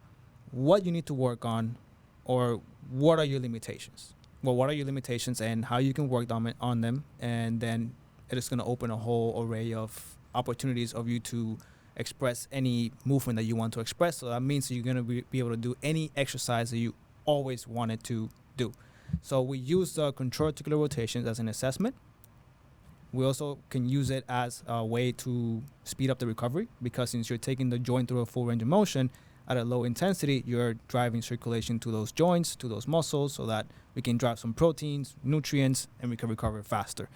what you need to work on, or what are your limitations. Well, what are your limitations and how you can work on them, and then it is going to open a whole array of opportunities of you to express any movement that you want to express. So that means you're going to be able to do any exercise that you always wanted to do. So we use the control articular rotations as an assessment. We also can use it as a way to speed up the recovery, because since you're taking the joint through a full range of motion at a low intensity, you're driving circulation to those joints, to those muscles, so that we can drive some proteins, nutrients, and we can recover faster.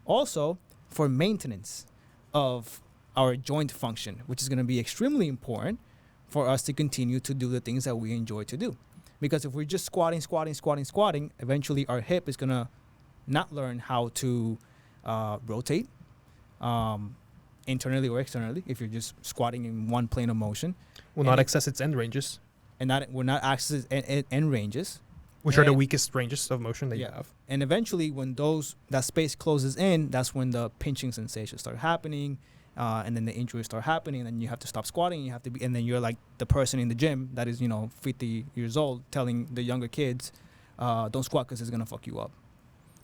Also, for maintenance of our joint function, which is going to be extremely important for us to continue to do the things that we enjoy to do. Because if we're just squatting, eventually our hip is going to not learn how to rotate internally or externally if you're just squatting in one plane of motion. Will not access its end ranges, And that will not access end ranges. which are the And- weakest ranges of motion that you have. And eventually when that space closes in, that's when the pinching sensations start happening, and then the injuries start happening, and then you have to stop squatting, and then you're like the person in the gym that is 50 years old telling the younger kids, don't squat because it's going to fuck you up.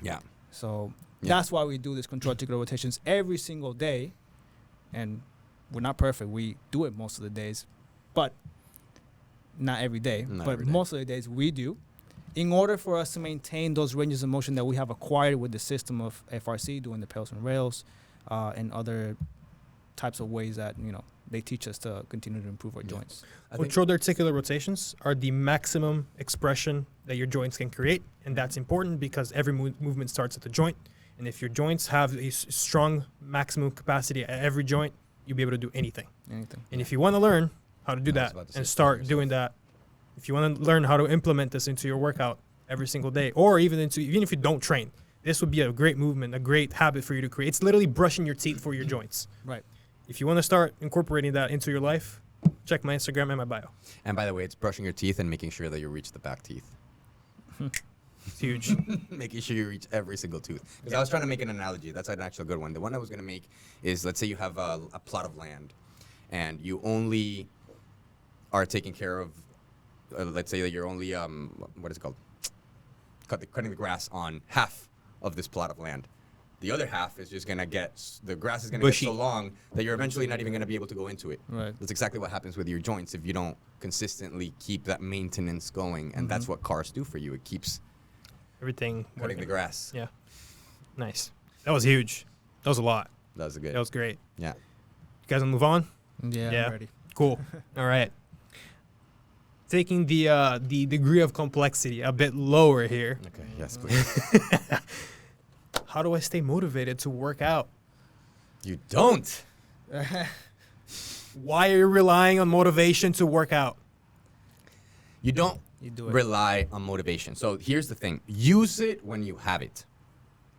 Yeah. So Yeah. that's why we do this control articular rotations every single day. And we're not perfect. We do it most of the days, but not every day. Not But every day. most of the days we do, in order for us to maintain those ranges of motion that we have acquired with the system of FRC, doing the pails and rails, and other types of ways that they teach us to continue to improve our Yeah. joints. I think- Controlled articular rotations are the maximum expression that your joints can create, and that's important because every movement starts at the joint. And if your joints have a strong maximum capacity at every joint, you'll be able to do anything. Anything. And if you want to learn how to do I was that about to say and train start yourself. doing that, if you want to learn how to implement this into your workout every single day, or even if you don't train, this would be a great movement, a great habit for you to create. It's literally brushing your teeth for your joints. Right. if you want to start incorporating that into your life, check my Instagram and my bio. And by the way, it's brushing your teeth and making sure that you reach the back teeth. It's huge. Making sure you reach every single tooth. Because I was trying to make an analogy. That's an actual good one. The one I was going to make is, let's say you have a plot of land, and you only are taking care of, let's say that you're only, what is it called? Cutting the grass on half of this plot of land. The other half is just going to the grass is going to get so long that you're eventually not even going to be able to go into it. Right. That's exactly what happens with your joints if you don't consistently keep that maintenance going. And that's what cars do for you. It keeps Everything. cutting working. the grass. Yeah. Nice. That was huge. That was a lot. That was good. That was great. Yeah. You guys want to move on? Yeah, Yeah. I'm ready. Cool. All right. Taking the degree of complexity a bit lower here. Okay. Yes, please. How do I stay motivated to work out? You don't. Why are you relying on motivation to work out? You don't You do it. rely on motivation. So here's the thing. Use it when you have it.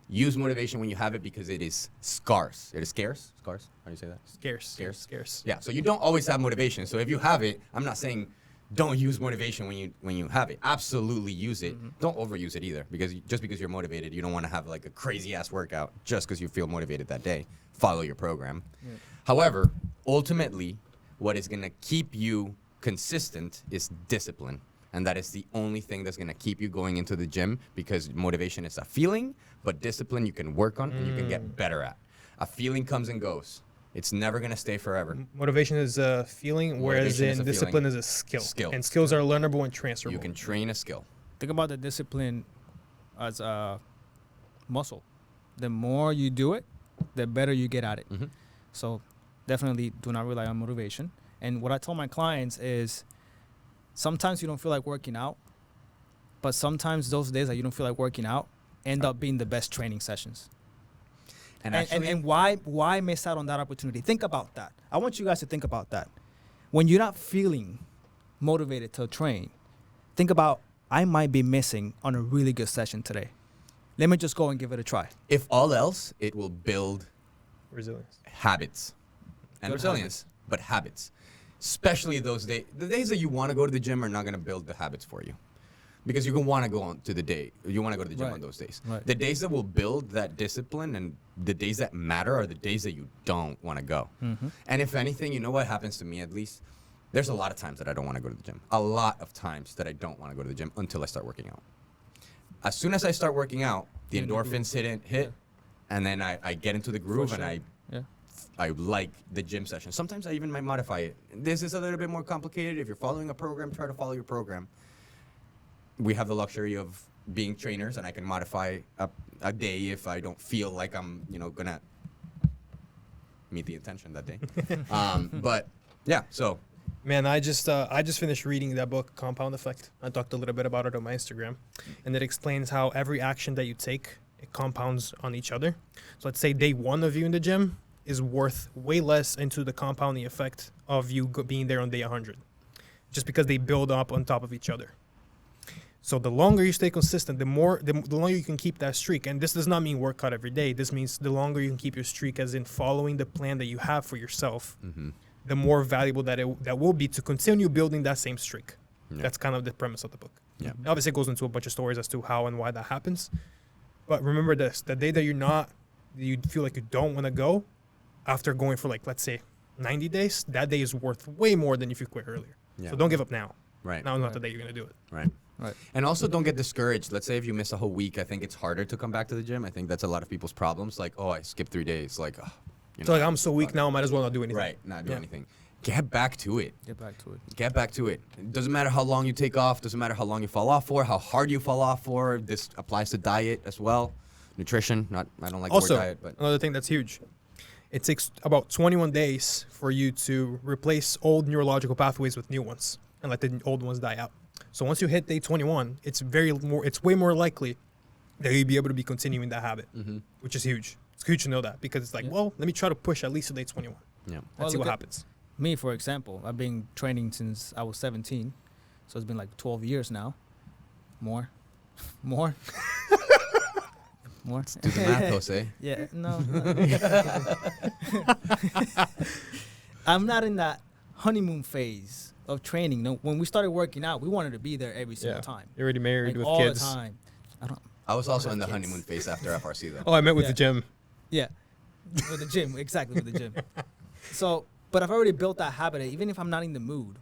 Use motivation when you have it because it is scarce. It is scarce? Scarce? How do you say that? Scarce. Scarce. Scarce. Yeah, so you don't always have motivation. So if you have it, I'm not saying don't use motivation when you have it. Absolutely use it. Don't overuse it either, because just because you're motivated, you don't want to have like a crazy ass workout just because you feel motivated that day. Follow your program. Yeah. However, ultimately, what is going to keep you consistent is discipline. And that is the only thing that's going to keep you going into the gym, because motivation is a feeling, but discipline you can work on and you can get better at. A feeling comes and goes. It's never going to stay forever. Motivation is a feeling, whereas Motivation is a discipline feeling. is a skill. Skill. And skills are learnable and transferable. You can train a skill. Think about the discipline as a muscle. The more you do it, the better you get at it. Mhm. So definitely do not rely on motivation. And what I tell my clients is sometimes you don't feel like working out, but sometimes those days that you don't feel like working out end up being the best training sessions. And actually, And why miss out on that opportunity? Think about that. I want you guys to think about that. When you're not feeling motivated to train, think about, I might be missing on a really good session today. Let me just go and give it a try. if all else, it will build Resilience. habits and Good resilience, but habits. Especially those days. The days that you want to go to the gym are not going to build the habits for you. Because you're going to want to go on to the day. You want to go to the gym Right. on those days. Right. The days that will build that discipline and the days that matter are the days that you don't want to go. Mm-hmm. And if anything, you know what happens to me at least? There's a lot of times that I don't want to go to the gym. A lot of times that I don't want to go to the gym until I start working out. As soon as I start working out, the Yeah, you do. endorphins hit, and then I get into the groove and sure. Yeah. I like the gym session. Sometimes I even might modify it. This is a little bit more complicated. If you're following a program, try to follow your program. We have the luxury of being trainers, and I can modify a day if I don't feel like I'm, gonna meet the intention that day. But yeah, so Man, I just finished reading that book, Compound Effect. I talked a little bit about it on my Instagram, and it explains how every action that you take, it compounds on each other. So let's say day one of you in the gym is worth way less into the compounding effect of you being there on day 100, just because they build up on top of each other. So the longer you stay consistent, the longer you can keep that streak. And this does not mean work out every day. This means the longer you can keep your streak, as in following the plan that you have for yourself, the more valuable that will be to continue building that same streak. Yeah. That's kind of the premise of the book. Yeah. Obviously, it goes into a bunch of stories as to how and why that happens. But remember this: the day that you feel like you don't want to go, after going for let's say 90 days, that day is worth way more than if you quit earlier. Yeah. So don't give up now. right. Now is not the day you're gonna do it. Right. Right. And also don't get discouraged. Let's say if you miss a whole week, I think it's harder to come back to the gym. I think that's a lot of people's problems. Like, oh, I skipped 3 days. Like, So I'm so weak now, I might as well not do anything. Right, not do Yeah. anything. Get back to it. Get back to it. Get back to it. It doesn't matter how long you take off. Doesn't matter how long you fall off for. How hard you fall off for. This applies to diet as well. Nutrition. I don't like the Also, word diet, but another thing that's huge. It takes about 21 days for you to replace old neurological pathways with new ones and let the old ones die out. So once you hit day 21, it's way more likely that you'll be able to be continuing that habit, which is huge. It's huge to know that, because it's like, Yeah. well, let me try to push at least to day 21. yeah. Well, See look what at- happens. Me, for example, I've been training since I was 17. So it's been like 12 years now. More. More. Do the math, Jose. Yeah, no. I'm not in that honeymoon phase of training. No, when we started working out, we wanted to be there every single time. You're already married Like with all kids. the time. I was also in the kids. honeymoon phase after FRC though. Oh, I meant with Yeah. the gym. Yeah, with the gym, exactly with the gym. So, but I've already built that habit. Even if I'm not in the mood,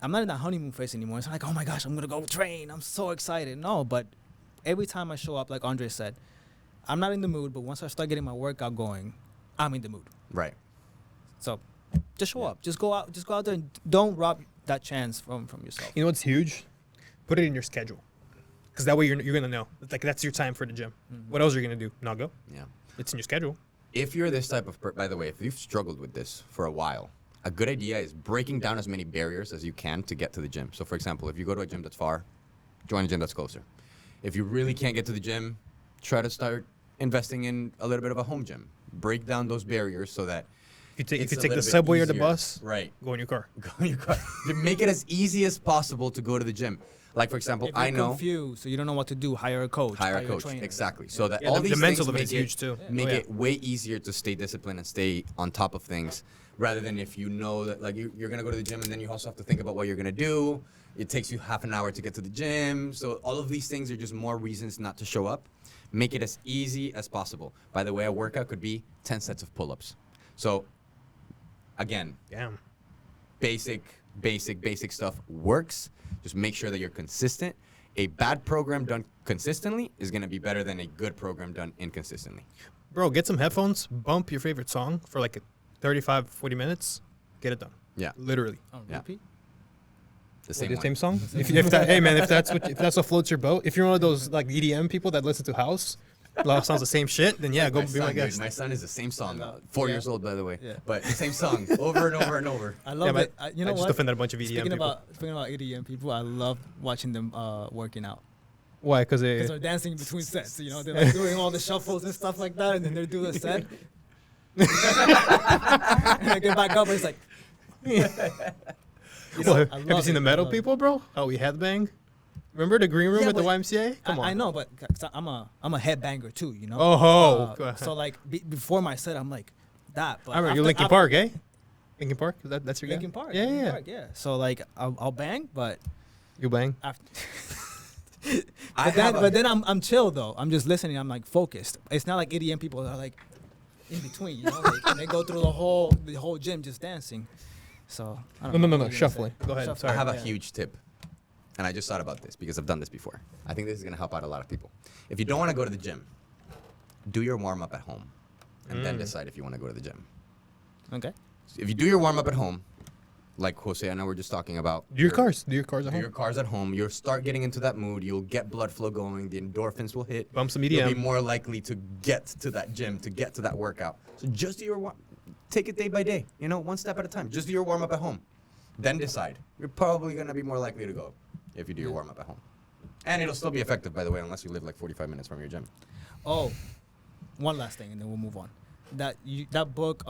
I'm not in that honeymoon phase anymore. It's not like, oh my gosh, I'm gonna go train. I'm so excited. No, but every time I show up, like Andre said, I'm not in the mood. But once I start getting my workout going, I'm in the mood. Right. So, just show up. Just go out. Just go out there and don't rob that chance from yourself. You know what's huge? Put it in your schedule, because that way you're gonna know. It's like that's your time for the gym. What else are you gonna do? Not go? Yeah. It's in your schedule. If you're this type of by the way, if you've struggled with this for a while, a good idea is breaking down as many barriers as you can to get to the gym. So for example, if you go to a gym that's far, join a gym that's closer. If you really can't get to the gym, try to start investing in a little bit of a home gym. Break down those barriers so that If you it's a take the little bit subway or the easier. bus, Right. go in your car. Go in your car. To make it as easy as possible to go to the gym. Like for example, If you're I know confused, so you don't know what to do, hire a coach. hire a a coach. trainer. Exactly. So that Yeah, all the these mental things of it make is huge too. Make Oh, yeah. it way easier to stay disciplined and stay on top of things, rather than if you know that like you're gonna go to the gym and then you also have to think about what you're gonna do. It takes you half an hour to get to the gym. So all of these things are just more reasons not to show up. Make it as easy as possible. By the way, a workout could be 10 sets of pull-ups. So again, Damn. basic stuff works. Just make sure that you're consistent. A bad program done consistently is going to be better than a good program done inconsistently. Bro, get some headphones, bump your favorite song for like 35, 40 minutes, get it done. Yeah. Literally. On Yeah. repeat? The same The one. same song? If that, hey man, if that's what floats your boat, if you're one of those like EDM people that listen to house, a lot of songs the same shit, then yeah, go my be son, my dude, guest. my son is the same song. I know. 4 Yeah. years old, by the way. Yeah. But the same song over and over and over. I love Yeah, it. You know I just what? offended a bunch of EDM Speaking people. about EDM people, I love watching them working out. Why? Because Because they're dancing between sets. You know, they're like doing all the shuffles and stuff like that, and then they're doing a set. And I get back up, and it's like. have you seen the metal people, bro? Oh, we headbang. Remember the green room Yeah, at the but YMCA? Come on. I know, but 'cause I'm a headbanger too. You know. Oh, ho. So like before my set, I'm like that. But I remember you after- Linkin after- Park, eh? Linkin Park? That's your guy? Linkin Park. Yeah, Linkin yeah. Park, yeah. So like I'll bang, but You bang. after. I But then I'm chill though. I'm just listening. I'm like focused. It's not like EDM people are like in between. You know, and they go through the whole gym just dancing. So I don't know No, what you're gonna shuffling. say. Go ahead. Shuffling, I have a yeah. huge tip. And I just thought about this because I've done this before. I think this is going to help out a lot of people. If you don't want to go to the gym, do your warm-up at home and then decide if you want to go to the gym. Okay. So if you do your warm-up at home, like Jose and I were just talking about. Do your cars. Do your cars at Do your home. cars at home. You'll start getting into that mood. You'll get blood flow going. The endorphins will hit. Bump some You'll be EDM. more likely to get to that gym, to get to that workout. So just do your take it day by day. You know, one step at a time. Just do your warm-up at home. Then decide. You're probably going to be more likely to go if you do your warm-up at home. And it'll still be effective, by the way, unless you live like 45 minutes from your gym. Oh, one last thing, and then we'll move on. That book,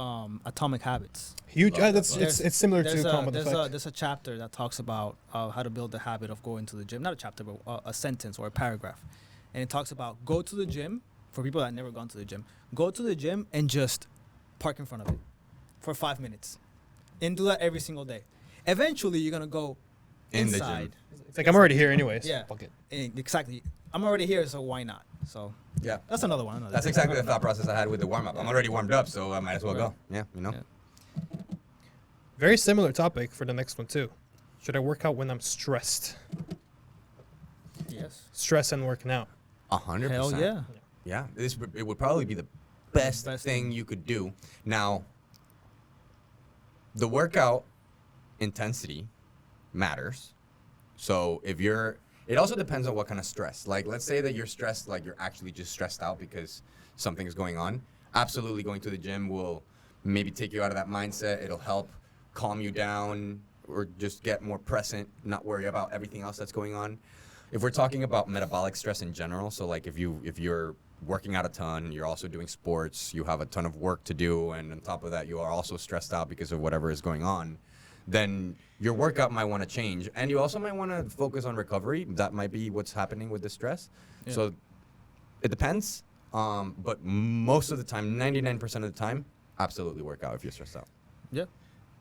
Atomic Habits. Huge. Love That's that book. it's similar to Compound Effect. There's a chapter that talks about how to build the habit of going to the gym. Not a chapter, but a sentence or a paragraph, and it talks about go to the gym for people that never gone to the gym. Go to the gym and just park in front of it for 5 minutes, and do that every single day. Eventually, you're gonna go In the inside. gym. It's like I'm already here anyways. Yeah. Fuck it. Exactly. I'm already here, so why not? So Yeah. that's another one. That's exactly the thought process I had with the warm-up. I'm already warmed up, so I might as well go. Yeah, you know? Yeah. Very similar topic for the next one too. Should I work out when I'm stressed? Yes. Stress and working out. 100%. Hell yeah. Yeah, it would probably be the best, Best thing thing. you could do. Now, the workout intensity matters. So it also depends on what kind of stress. Like, let's say that you're stressed, like you're actually just stressed out because something is going on. Absolutely, going to the gym will maybe take you out of that mindset. It'll help calm you down or just get more present, not worry about everything else that's going on. If we're talking about metabolic stress in general, so like if you're working out a ton, you're also doing sports, you have a ton of work to do, and on top of that, you are also stressed out because of whatever is going on, then your workout might want to change. And you also might want to focus on recovery. That might be what's happening with the stress. Yeah. So it depends. But most of the time, 99% of the time, absolutely work out if you're stressed out. Yeah.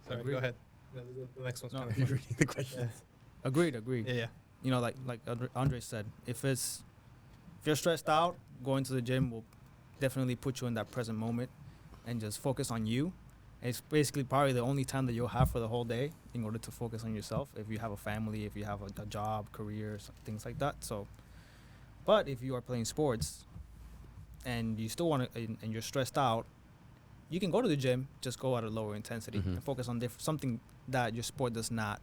Sorry, Agreed. go ahead. The next one's No. kind of You're fun. reading the question. Agreed. Yeah, yeah. You know, like Andre said, if you're stressed out, going to the gym will definitely put you in that present moment and just focus on you. It's basically probably the only time that you'll have for the whole day in order to focus on yourself. If you have a family, if you have a job, career, things like that. So, but if you are playing sports and you still want to, and you're stressed out, you can go to the gym, just go at a lower intensity Mhm. and focus on something that your sport does not,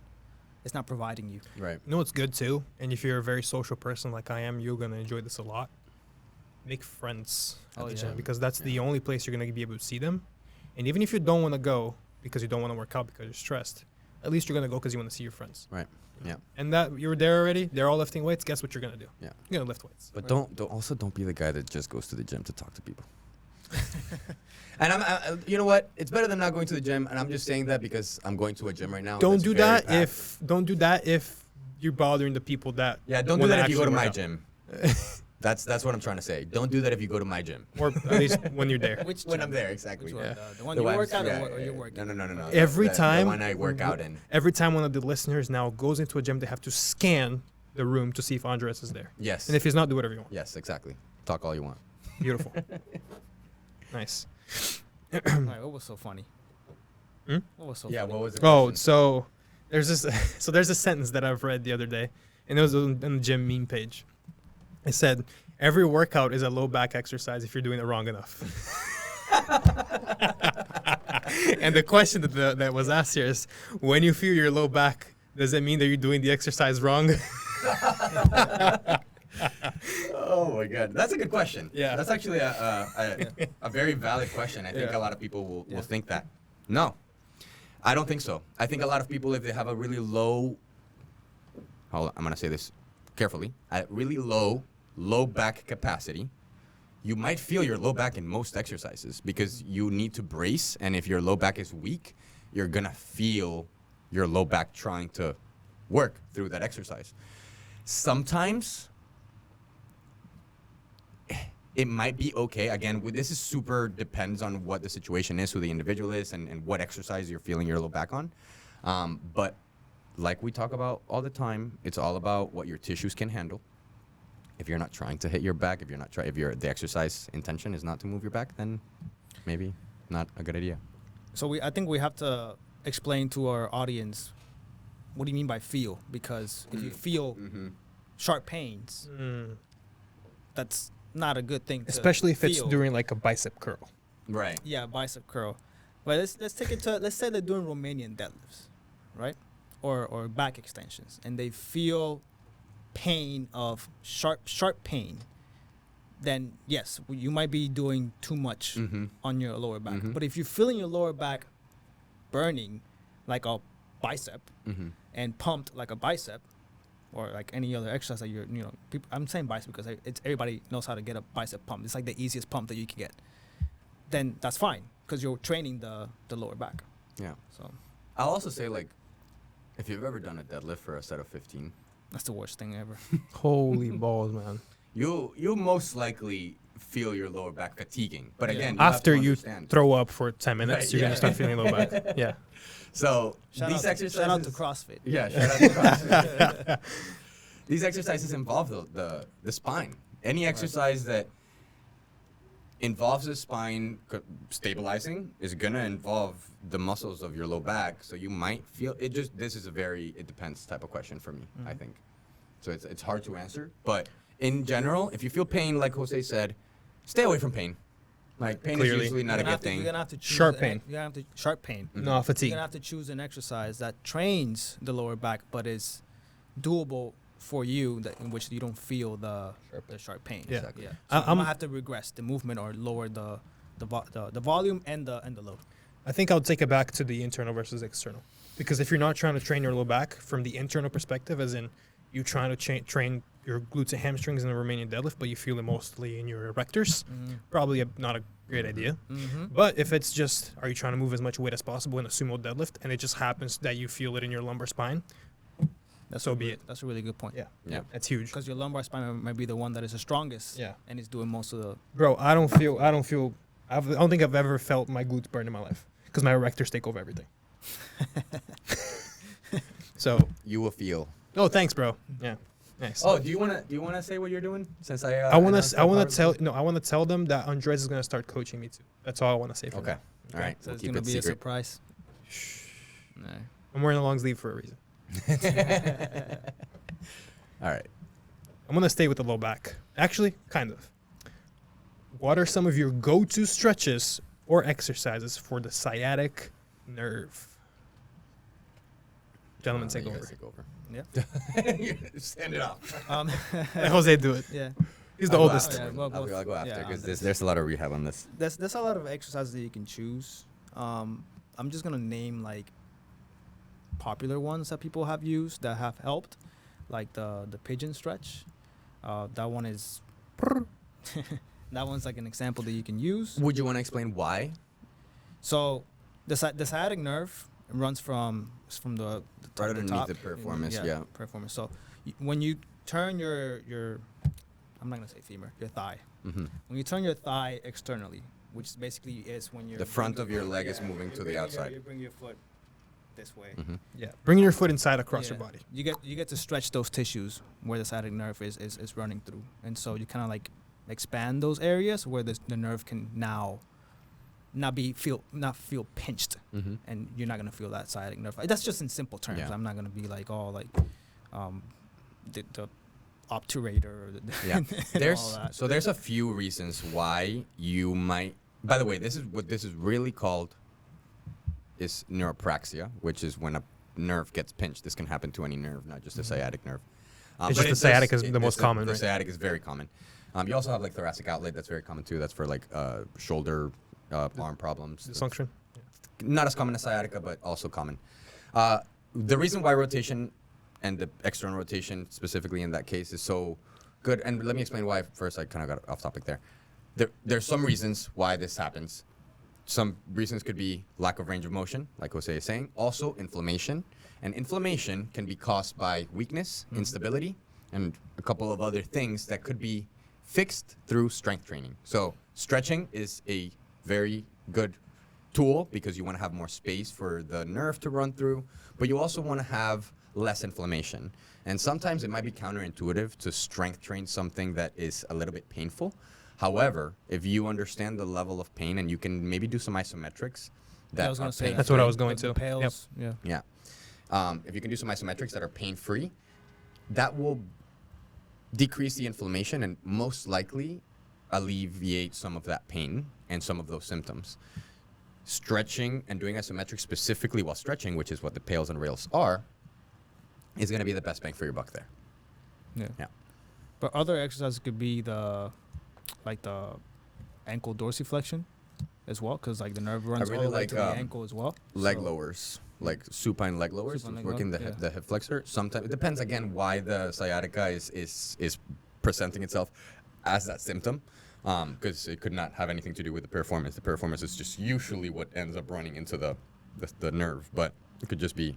it's not providing you. Right. You know what's good too? And if you're a very social person like I am, you're going to enjoy this a lot. Make friends at Oh, the yeah. gym because that's the Yeah. only place you're going to be able to see them. And even if you don't want to go because you don't want to work out because you're stressed, at least you're going to go because you want to see your friends. Right. Yeah. And that you're there already, they're all lifting weights. Guess what you're going to do? Yeah. You're going to lift weights. But Right. don't be the guy that just goes to the gym to talk to people. And you know what? It's better than not going to the gym. And I'm just saying that because I'm going to a gym right now. Don't that's do very that packed. don't do that if you're bothering the people that Yeah, don't do wanna that if you go to actually my work gym. That's what I'm trying to say. Don't do that if you go to my gym. or at least when you're there. Which When gym? I'm there, exactly. Which one? Yeah. The one The you ones- work out yeah, or yeah, you yeah. work No. Every The time- one I work out in. Every time one of the listeners now goes into a gym, they have to scan the room to see if Andres is there. Yes. And if he's not, do whatever you want. Yes, exactly. Talk all you want. Beautiful. Nice. Alright, what was so funny? Hmm? What was so Yeah, funny? what was the Oh, question? so there's a sentence that I've read the other day, and it was on the gym meme page. It said, "Every workout is a low back exercise if you're doing it wrong enough." And the question that was asked here is, when you feel your low back, does it mean that you're doing the exercise wrong? Oh my god, that's a good question. Yeah. That's actually a very valid question. I think Yeah. a lot of people will Yeah. think that. No, I don't think so. I think a lot of people, if they have a really low, hold on, I'm gonna say this carefully, a really low back capacity, you might feel your low back in most exercises because you need to brace, and if your low back is weak, you're gonna feel your low back trying to work through that exercise. Sometimes it might be okay. Again, this is super depends on what the situation is, who the individual is, and what exercise you're feeling your low back on. But like we talk about all the time, it's all about what your tissues can handle. If you're not trying to hit your back, if the exercise intention is not to move your back, then maybe not a good idea. So I think we have to explain to our audience what do you mean by feel, because if you feel Mm-hmm. sharp pains, that's not a good thing. To Especially if it's feel. during like a bicep curl. Right. Yeah, bicep curl. But let's take it to, let's say they're doing Romanian deadlifts, right? Or back extensions, and they feel pain of sharp pain. Then yes, you might be doing too much Mm-hmm. on your lower back. Mhm. But if you're feeling your lower back burning like a bicep Mm-hmm. and pumped like a bicep, or like any other exercise that people, I'm saying bicep because it's everybody knows how to get a bicep pump. It's like the easiest pump that you can get. Then that's fine because you're training the lower back. Yeah. So I'll also say, like, if you've ever done a deadlift for a set of 15, that's the worst thing ever. Holy balls, man. you'll most likely feel your lower back fatiguing. But Yeah. again, you have After to you understand. throw up for 10 minutes, Right, you're yeah. going to start feeling low back. Yeah. So these Shout exercises. out to CrossFit. Yeah, shout out to CrossFit. These exercises involve the spine. Any exercise that involves the spine stabilizing is gonna involve the muscles of your low back. So you might feel it. This is it depends type of question for me. I think. So it's hard to answer, but in general, if you feel pain, like Jose said, stay away from pain. Like pain Clearly. is usually not a good thing. You're gonna have to choose Sharp pain. You're gonna have to sharp pain. Mhm. No, You're fatigue. gonna have to choose an exercise that trains the lower back, but is doable for you, in which you don't feel the sharp pain. Yeah. Exactly. Yeah. I- So you I'm- might have to regress the movement or lower the volume and the load. I think I'll take it back to the internal versus external. Because if you're not trying to train your low back from the internal perspective, as in you trying to train your glutes and hamstrings in the Romanian deadlift, but you feel it mostly in your erectors, probably not a great idea. Mm-hmm. But if it's just, are you trying to move as much weight as possible in a sumo deadlift, and it just happens that you feel it in your lumbar spine, so be it. That's a really good point. Yeah, Yeah. that's huge. Because your lumbar spine might be the one that is the strongest. Yeah. And it's doing most of the. Bro, I don't think I've ever felt my glutes burn in my life because my erectors take over everything. So, You will feel. oh, thanks, bro. Yeah, nice. Oh, do you wanna say what you're doing? Since I I want announced to. I want that to tell. part? No, I want to tell them that Andres is gonna start coaching me too. That's all I want to say. For Okay. now. All right. So We'll it's keep gonna it be a secret. surprise. No. I'm wearing a long sleeve for a reason. All right. I'm gonna stay with the low back. Actually, kind of. What are some of your go-to stretches or exercises for the sciatic nerve? Gentlemen, take You over. guys take over. Yeah. Stand it up. Let Jose do it. Yeah. He's the I'll go oldest. after. Yeah, well, I'll go after yeah, because there's- there's a lot of rehab on this. There's a lot of exercises that you can choose. I'm just gonna name like popular ones that people have used that have helped, like the pigeon stretch. That one is that one's like an example that you can use. Would you want to explain why? So the sciatic nerve runs from the top, Right the underneath top, the piriformis, yeah. piriformis. So when you turn your I'm not gonna say femur, your thigh. Mm-hmm. When you turn your thigh externally, which basically is when you're The front of your leg is moving to the outside. You bring your foot this way. Mm-hmm. Yeah. Bringing your foot inside across Yeah. your body. You get to stretch those tissues where the sciatic nerve is running through, and so you kind of like expand those areas where the nerve can now not feel pinched, Mm-hmm. and you're not gonna feel that sciatic nerve. That's just in simple terms. Yeah. I'm not gonna be like all like the obturator or the Yeah. and There's all that. so there's a few reasons why you might. By the way, this is what this is really called. Is neuropraxia, which is when a nerve gets pinched. This can happen to any nerve, not just the sciatic nerve. It's but just it the sciatic does- is it- the most it's common, The right? sciatic is very common. You also have like thoracic outlet. That's very common too. That's for like shoulder, arm problems. Dysfunction. Not as common as sciatica, but also common. The reason why rotation and the external rotation specifically in that case is so good, and let me explain why first. I kind of got off topic there. There's some reasons why this happens. Some reasons could be lack of range of motion, like Jose is saying. Also, inflammation. And inflammation can be caused by weakness, instability, and a couple of other things that could be fixed through strength training. So stretching is a very good tool because you want to have more space for the nerve to run through, but you also want to have less inflammation. And sometimes it might be counterintuitive to strength train something that is a little bit painful. However, if you understand the level of pain and you can maybe do some isometrics that I was gonna are say pain That's what I free. was going the to. Pales, yeah. Yeah. If you can do some isometrics that are pain-free, that will decrease the inflammation and most likely alleviate some of that pain and some of those symptoms. Stretching and doing isometrics specifically while stretching, which is what the pails and rails are, is going to be the best bang for your buck there. Yeah. Yeah. But other exercises could be the ankle dorsiflexion as well, because like the nerve runs really all the way like, to the ankle as well. Leg So- lowers, like supine leg lowers, Supine leg working lower, the, yeah. the hip flexor. Sometimes it depends again why the sciatica is presenting itself as that symptom, because it could not have anything to do with the piriformis. The piriformis is just usually what ends up running into the nerve, but it could just be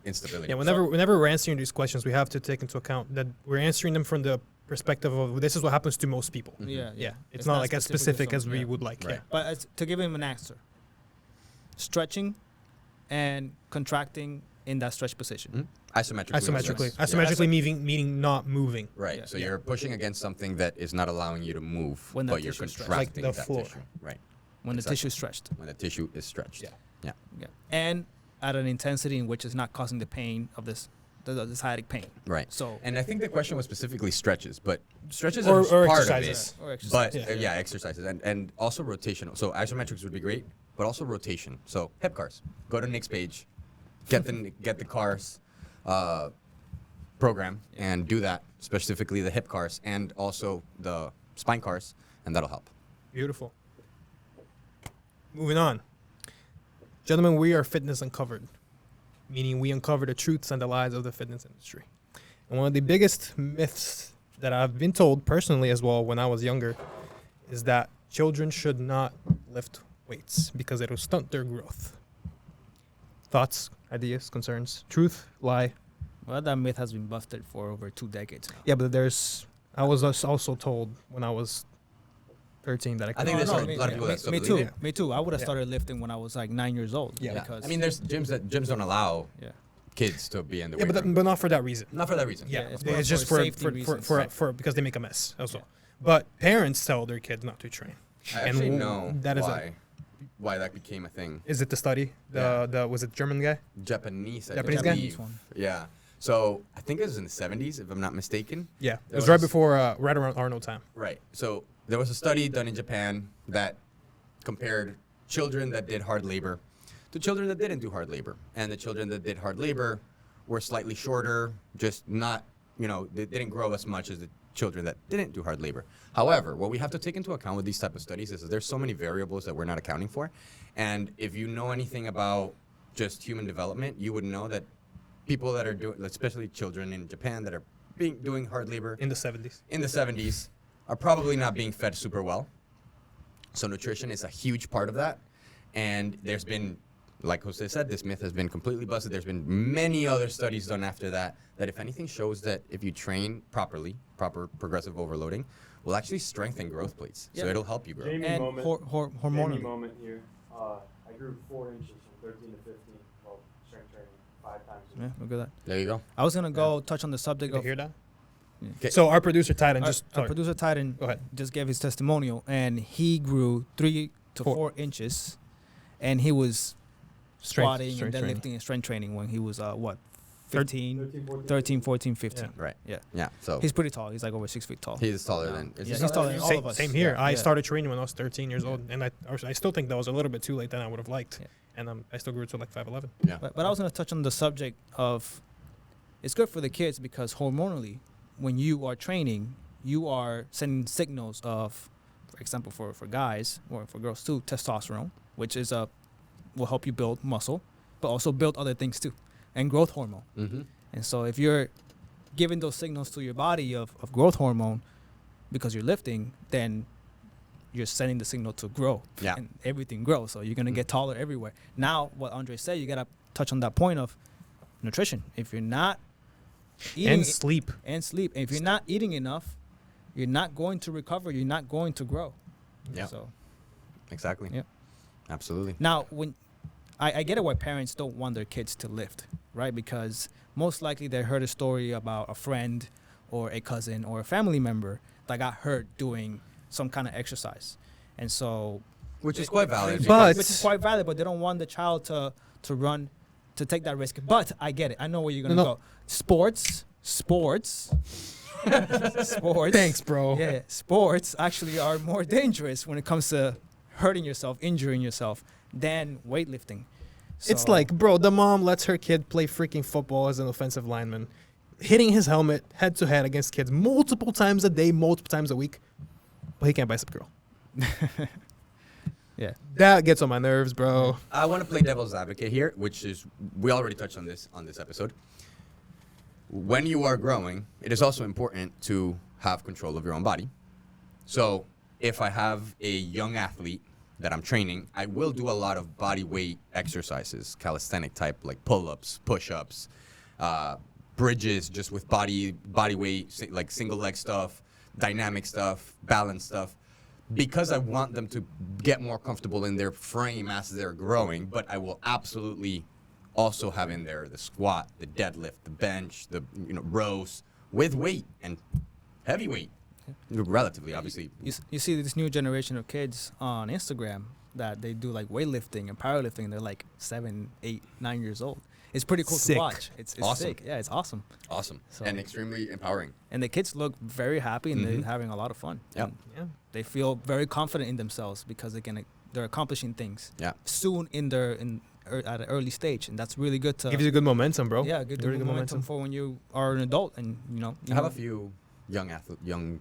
instability. Yeah, whenever we're answering these questions, we have to take into account that we're answering them from the perspective of this is what happens to most people. Mhm. Yeah, Yeah, it's not like as to specific as some- we yeah. would like. Right. Yeah. But to give him an answer, stretching and contracting in that stretch position. Mhm. Isometrically. Isometrically, yes. Yeah. isometrically meaning not moving. Right. Yeah. So Yeah. you're pushing against something that is not allowing you to move, When that but you're tissue is stretched. contracting Like the that floor. tissue. Right. When the Exactly. tissue is stretched. When the tissue is stretched. Yeah. Yeah. Yeah. And at an intensity in which is not causing the pain of the sciatic pain. Right. So And I think the question was specifically stretches, but stretches Or are part exercises. of it. or exercise. But Yeah. exercises and also rotational. So isometrics would be great, but also rotation. So hip cars. Go to Nick's page, get the cars program and do that, specifically the hip cars and also the spine cars, and that'll help. Beautiful. Moving on. Gentlemen, we are Fitness Uncovered, meaning we uncover the truths and the lies of the fitness industry. And one of the biggest myths that I've been told personally as well when I was younger is that children should not lift weights because it'll stunt their growth. Thoughts, ideas, concerns, truth, lie? Well, that myth has been busted for over 2 decades now. Yeah, but I was also told when I was 13 that I could. I think there's a me, lot of people that still me believe too. it. Me too. I would have Yeah. started lifting when I was like 9 years old. Yeah. Because I mean, there's gyms don't allow yeah. kids to be in the Yeah, weight room. but not for that reason. Not for that reason. Yeah, Yeah, it's it's, more just for for safety reasons. for because they make a mess. Also, but parents tell their kids not to train. I And actually w- know that is why that became a thing. Is it the study? The was it German guy? Japanese, I Japanese guy? believe. one. Yeah. So I think it was in the 70s, if I'm not mistaken. Yeah, it There was right was- before, right around Arnold time. Right. So there was a study done in Japan that compared children that did hard labor to children that didn't do hard labor. And the children that did hard labor were slightly shorter, just not, they didn't grow as much as the children that didn't do hard labor. However, what we have to take into account with these type of studies is that there's so many variables that we're not accounting for. And if you know anything about just human development, you would know that people that are doing, especially children in Japan that are doing hard labor In the 70s. in the 70s are probably not being fed super well. So nutrition is a huge part of that. And there's been, like Jose said, this myth has been completely busted. There's been many other studies done after that, that if anything shows that if you train properly, proper progressive overloading, will actually strengthen growth plates. So Yeah. it'll help you grow. Jamie And moment. Jamie hormonally. moment here. I grew 4 inches from 13 to 15 while strength training 5 times a Yeah, week. look at that. There you go. I was gonna go touch on the subject Did you of hear that? Okay. So our producer Titan our, just our sorry. producer Titan Go ahead. just gave his testimonial, and he grew 3 to 4 inches, and he was squatting and training. deadlifting and strength training when he was what, Thir- 15, 14, 13, 14, 15. Yeah. Right. Yeah. Yeah. So He's pretty tall. He's like over 6 feet tall. he's taller than. Yeah, he's taller than all of us. Same here. Yeah, I yeah. started training when I was 13 years old, and I still think that was a little bit too late than I would have liked. Yeah. And I still grew to like 5'11". Yeah. But I was going to touch on the subject of it's good for the kids because hormonally, when you are training, you are sending signals of, for example, for guys or for girls too, testosterone, which is will help you build muscle, but also build other things too, and growth hormone. Mm-hmm. And so if you're giving those signals to your body of growth hormone because you're lifting, then you're sending the signal to grow. Yeah. And everything grows. So you're going to get taller everywhere. Now, what Andre said, you got to touch on that point of nutrition. If you're not eating And sleep. and sleep, if you're not eating enough, you're not going to recover. You're not going to grow. Yeah. So Exactly. Yeah. Absolutely. now, when I get it why parents don't want their kids to lift, right? Because most likely they heard a story about a friend or a cousin or a family member that got hurt doing some kind of exercise. And so Which is quite valid. But- which is quite valid, but they don't want the child to take that risk. But I get it. I know where you're gonna No. go. Sports. Sports. Thanks, bro. Yeah, sports actually are more dangerous when it comes to hurting yourself, injuring yourself, than weightlifting. It's So- like, bro, the mom lets her kid play freaking football as an offensive lineman, hitting his helmet head to head against kids multiple times a day, multiple times a week, but he can't bicep curl. yeah. That gets on my nerves, bro. I want to play devil's advocate here, which is we already touched on this episode. When you are growing, it is also important to have control of your own body. So if I have a young athlete that I'm training, I will do a lot of body weight exercises, calisthenic type, like pull-ups, push-ups, bridges, just with body weight, like single leg stuff, dynamic stuff, balance stuff, because I want them to get more comfortable in their frame as they're growing. But I will absolutely also have in there the squat, the deadlift, the bench, the rows with weight and heavy weight, relatively, obviously. You see this new generation of kids on Instagram that they do like weightlifting and powerlifting. And they're like 7, 8, 9 years old. It's pretty cool Sick. to watch. It's Awesome. sick. Yeah, it's awesome. Awesome So- and extremely empowering. And the kids look very happy and Mhm. they're having a lot of fun. Yep. And Yeah. they feel very confident in themselves because they're accomplishing things Yeah. soon at an early stage, and that's really good to Gives you good momentum, bro. yeah, good, Really good momentum for when you are an adult and I have a few young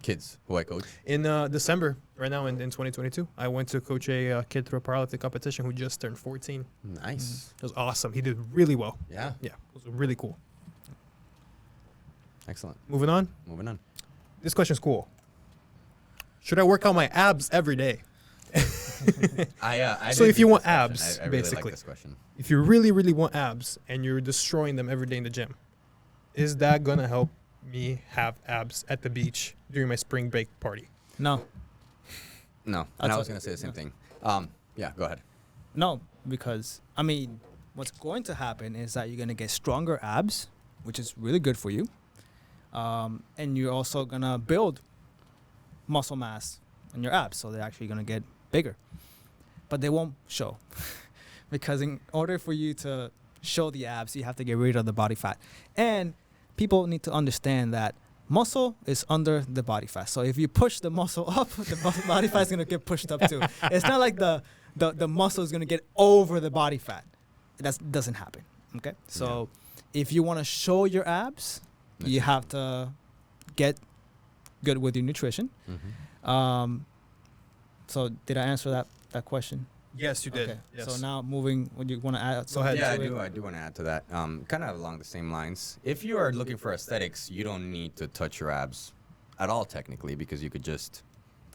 kids who I coach. In December, right now in 2022, I went to coach a kid through a powerlifting competition who just turned 14. Nice. It was awesome. He did really well. Yeah. Yeah, it was really cool. Excellent. Moving on. Moving on. This question's cool. Should I work out my abs every day? I So did if you read want this question. abs, I really basically. like this question. If you really, really want abs and you're destroying them every day in the gym, is that going to help me have abs at the beach during my spring break party? No, No, and That's I was a- gonna say the same thing. Yeah, go ahead. No, because I mean, what's going to happen is that you're gonna get stronger abs, which is really good for you, and you're also gonna build muscle mass in your abs, so they're actually gonna get bigger, but they won't show, because in order for you to show the abs, you have to get rid of the body fat, and people need to understand that muscle is under the body fat. So if you push the muscle up, the body fat is gonna get pushed up too. It's not like the muscle is gonna get over the body fat. That doesn't happen. Okay, so if you want to show your abs, you have to get good with your nutrition. Mm-hmm. So did I answer that question? Yes, you did. Okay. Yes. So now moving, what you want to add? Go ahead. Yeah, I to it? do. I do want to add to that. Kind of along the same lines. If you are looking for aesthetics, you don't need to touch your abs at all, technically, because you could just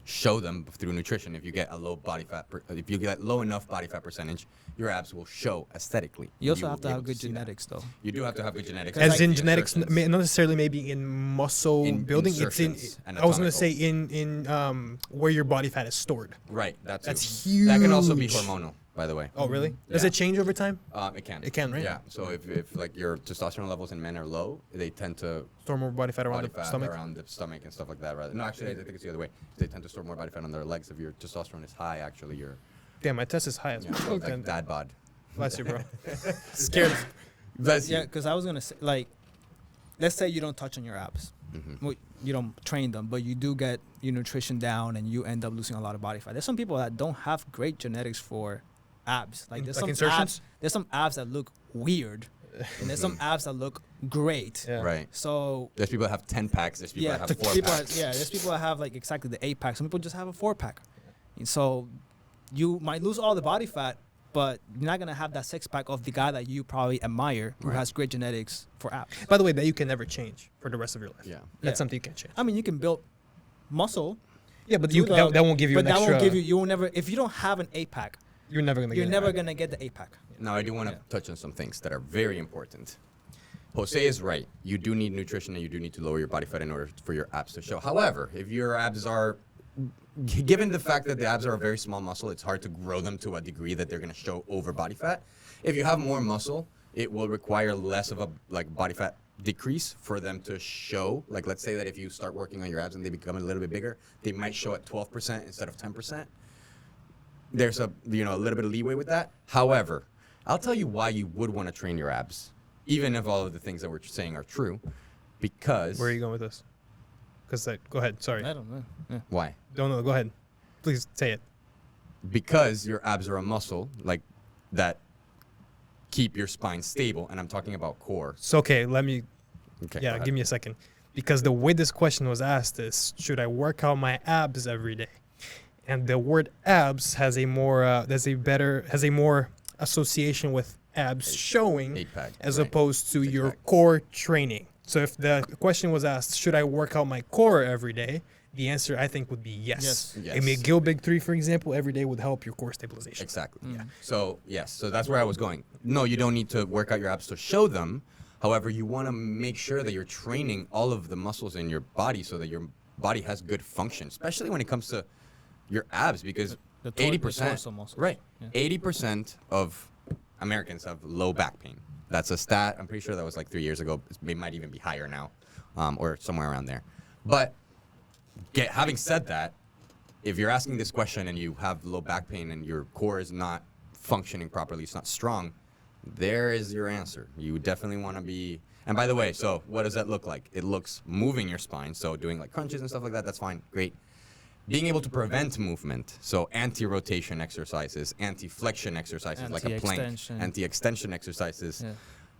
show them through nutrition. If you get a low body fat, if you get low enough body fat percentage, your abs will show aesthetically. You also will have to be have able good see that. genetics, though. You do have to have good genetics. As As like in the genetics, insertions. not necessarily maybe in muscle In building. It's in. insertions, I was gonna anatomical. say in where your body fat is stored. Right. That's That can also be hormonal, by the way. Oh, really? Does Yeah. it change over time? It can. It can, right? Yeah. So if like your testosterone levels in men are low, they tend to Store more body fat around body the fat stomach. around the stomach and stuff like that. Rather, no, actually, I think it's the other way. They tend to store more body fat on their legs. If your testosterone is high, actually, you're Damn, my test is high as well. like dad bod. Bless you, bro. Scared. Bless you. Yeah, because I was gonna say, like, let's say you don't touch on your abs, Mhm. well, you don't train them, but you do get your nutrition down, and you end up losing a lot of body fat. There's some people that don't have great genetics for abs. Like there's Like some insertions? abs. There's some abs that look weird, and there's some abs that look great. Yeah. Right. So There's people that have 10 packs. There's people yeah, that have 4 people packs. there's people that have like exactly the 8-pack. Some people just have a 4-pack. And so you might lose all the body fat, but you're not gonna have that 6-pack of the guy that you probably admire who Right. has great genetics for abs. By the way, that you can never change for the rest of your life. Yeah. That's Yeah. something you can change. I mean, you can build muscle. Yeah, but do the- that won't give you But an that extra. won't give you. You will never. If you don't have an 8-pack, You're never gonna. you're get never it. gonna get the 8-pack. Now, I do want to Yeah. touch on some things that are very important. Jose is right. You do need nutrition and you do need to lower your body fat in order for your abs to show. However, if your abs are, given the fact that the abs are a very small muscle, it's hard to grow them to a degree that they're going to show over body fat. If you have more muscle, it will require less of a like body fat decrease for them to show. Like, let's say that if you start working on your abs and they become a little bit bigger, they might show at 12% instead of 10%. There's a little bit of leeway with that. However, I'll tell you why you would want to train your abs, even if all of the things that we're saying are true, because Where are you going with this? Because go ahead. Sorry. I don't know. Yeah. why? Don't know. Go ahead. Please say it. Because your abs are a muscle like that keep your spine stable, and I'm talking about core. So okay, let me. Okay. Yeah, give me a second. Because the way this question was asked is, should I work out my abs every day? And the word abs has a more association with abs showing 8-pack, as right. opposed to your Six-pack. core training. So if the question was asked, should I work out my core every day? The answer I think would be yes. Yes. Yes. A McGill Big 3, for example, every day would help your core stabilization. Exactly. Mm. Yeah. So yes, so that's where I was going. No, you don't need to work out your abs to show them. However, you want to make sure that you're training all of the muscles in your body so that your body has good function, especially when it comes to your abs, because The 80%, torso muscles. right? Yeah. 80% of Americans have low back pain. That's a stat. I'm pretty sure that was like 3 years ago. It might even be higher now, or somewhere around there. But having said that, if you're asking this question and you have low back pain and your core is not functioning properly, it's not strong, there is your answer. You definitely want to be. And by the way, so what does that look like? It looks moving your spine, so doing like crunches and stuff like that. That's fine, great. Being able to prevent movement, so anti-rotation exercises, anti-flexion exercises like a plank, Anti-extension. anti-extension exercises, Yeah.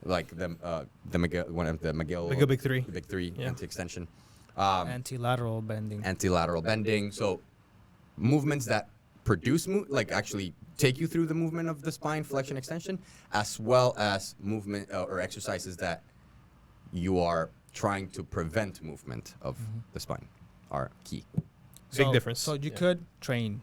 like the McGill, one of the McGill, McGill Big 3. Big 3, Yeah. anti-extension. Anti-lateral bending. Anti-lateral bending. So movements that produce like actually take you through the movement of the spine, flexion, extension, as well as movement or exercises that you are trying to prevent movement of the spine are key Big difference. So you Yeah. could train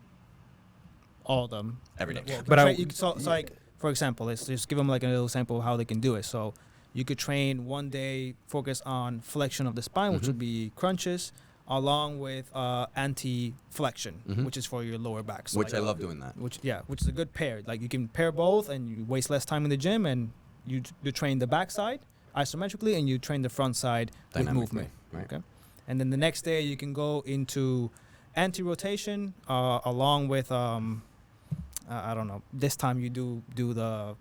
all of them every day. Well, But I- so like, for example, let's just give them like a little sample of how they can do it. So you could train one day, focus on flexion of the spine, which Mhm. would be crunches. along with anti-flexion, Mhm. which is for your lower back. So Which I like, love doing that. which is a good pair. Like you can pair both, and you waste less time in the gym, and you train the back side isometrically, and you train the front side with Dynamically, movement. right. Okay, and then the next day you can go into anti-rotation along with I don't know. This time you do the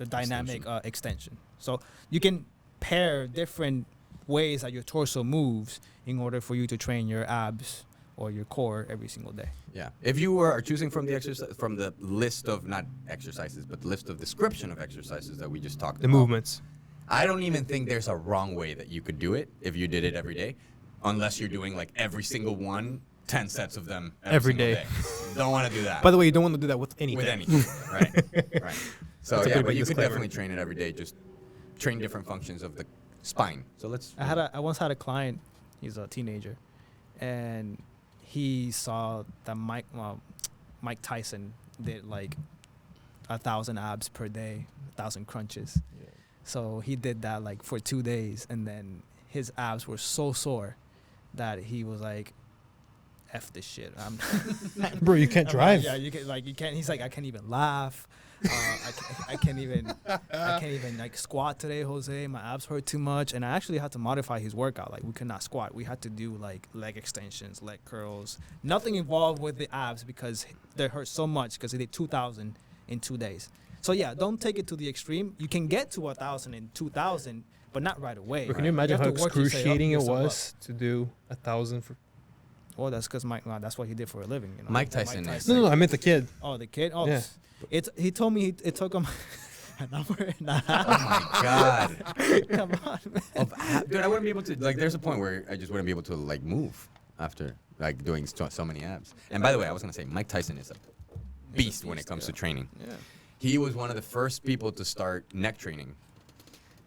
dynamic extension. So you can pair different ways that your torso moves in order for you to train your abs or your core every single day. Yeah. If you are choosing from the exercise from the list of not exercises, but the list of description of exercises that we just talked The about, movements. I don't even think there's a wrong way that you could do it if you did it every day, unless you're doing like every single one, 10 sets of them Every single day. Don't want to do that. By the way, you don't want to do that with anything. with anything, right? Right. So That's a yeah, good but you could disclaimer. definitely train it every day. Just train different functions of the spine. So let's. I once had a client. He's a teenager, and he saw that Mike Tyson did like 1,000 abs per day, 1,000 crunches. Yeah. So he did that like for 2 days, and then his abs were so sore that he was like, "F this shit." Bro, you can't I'm drive. like, yeah, you can't. He's like, I can't even laugh. I can't even like squat today, Jose. My abs hurt too much, and I actually had to modify his workout. Like we could not squat. We had to do like leg extensions, leg curls. Nothing involved with the abs because they hurt so much because he did 2,000 in 2 days. So yeah, don't take it to the extreme. You can get to 1,000 in 2,000, but not right away. Bro, can you imagine how have to work yourself- excruciating it yourself up. was to do 1,000 for? Well, that's because Mike. That's what he did for a living. You know? Mike Tyson is- No, I meant the kid. Oh, the kid. Oh, Yeah. He told me it took him an hour and a half. Oh my god. Come on, man. Dude, I wouldn't be able to. Like, there's a point where I just wouldn't be able to like move after like doing so many abs. And by the way, I was gonna say Mike Tyson is a beast when it comes to training. Yeah. He was one of the first people to start neck training.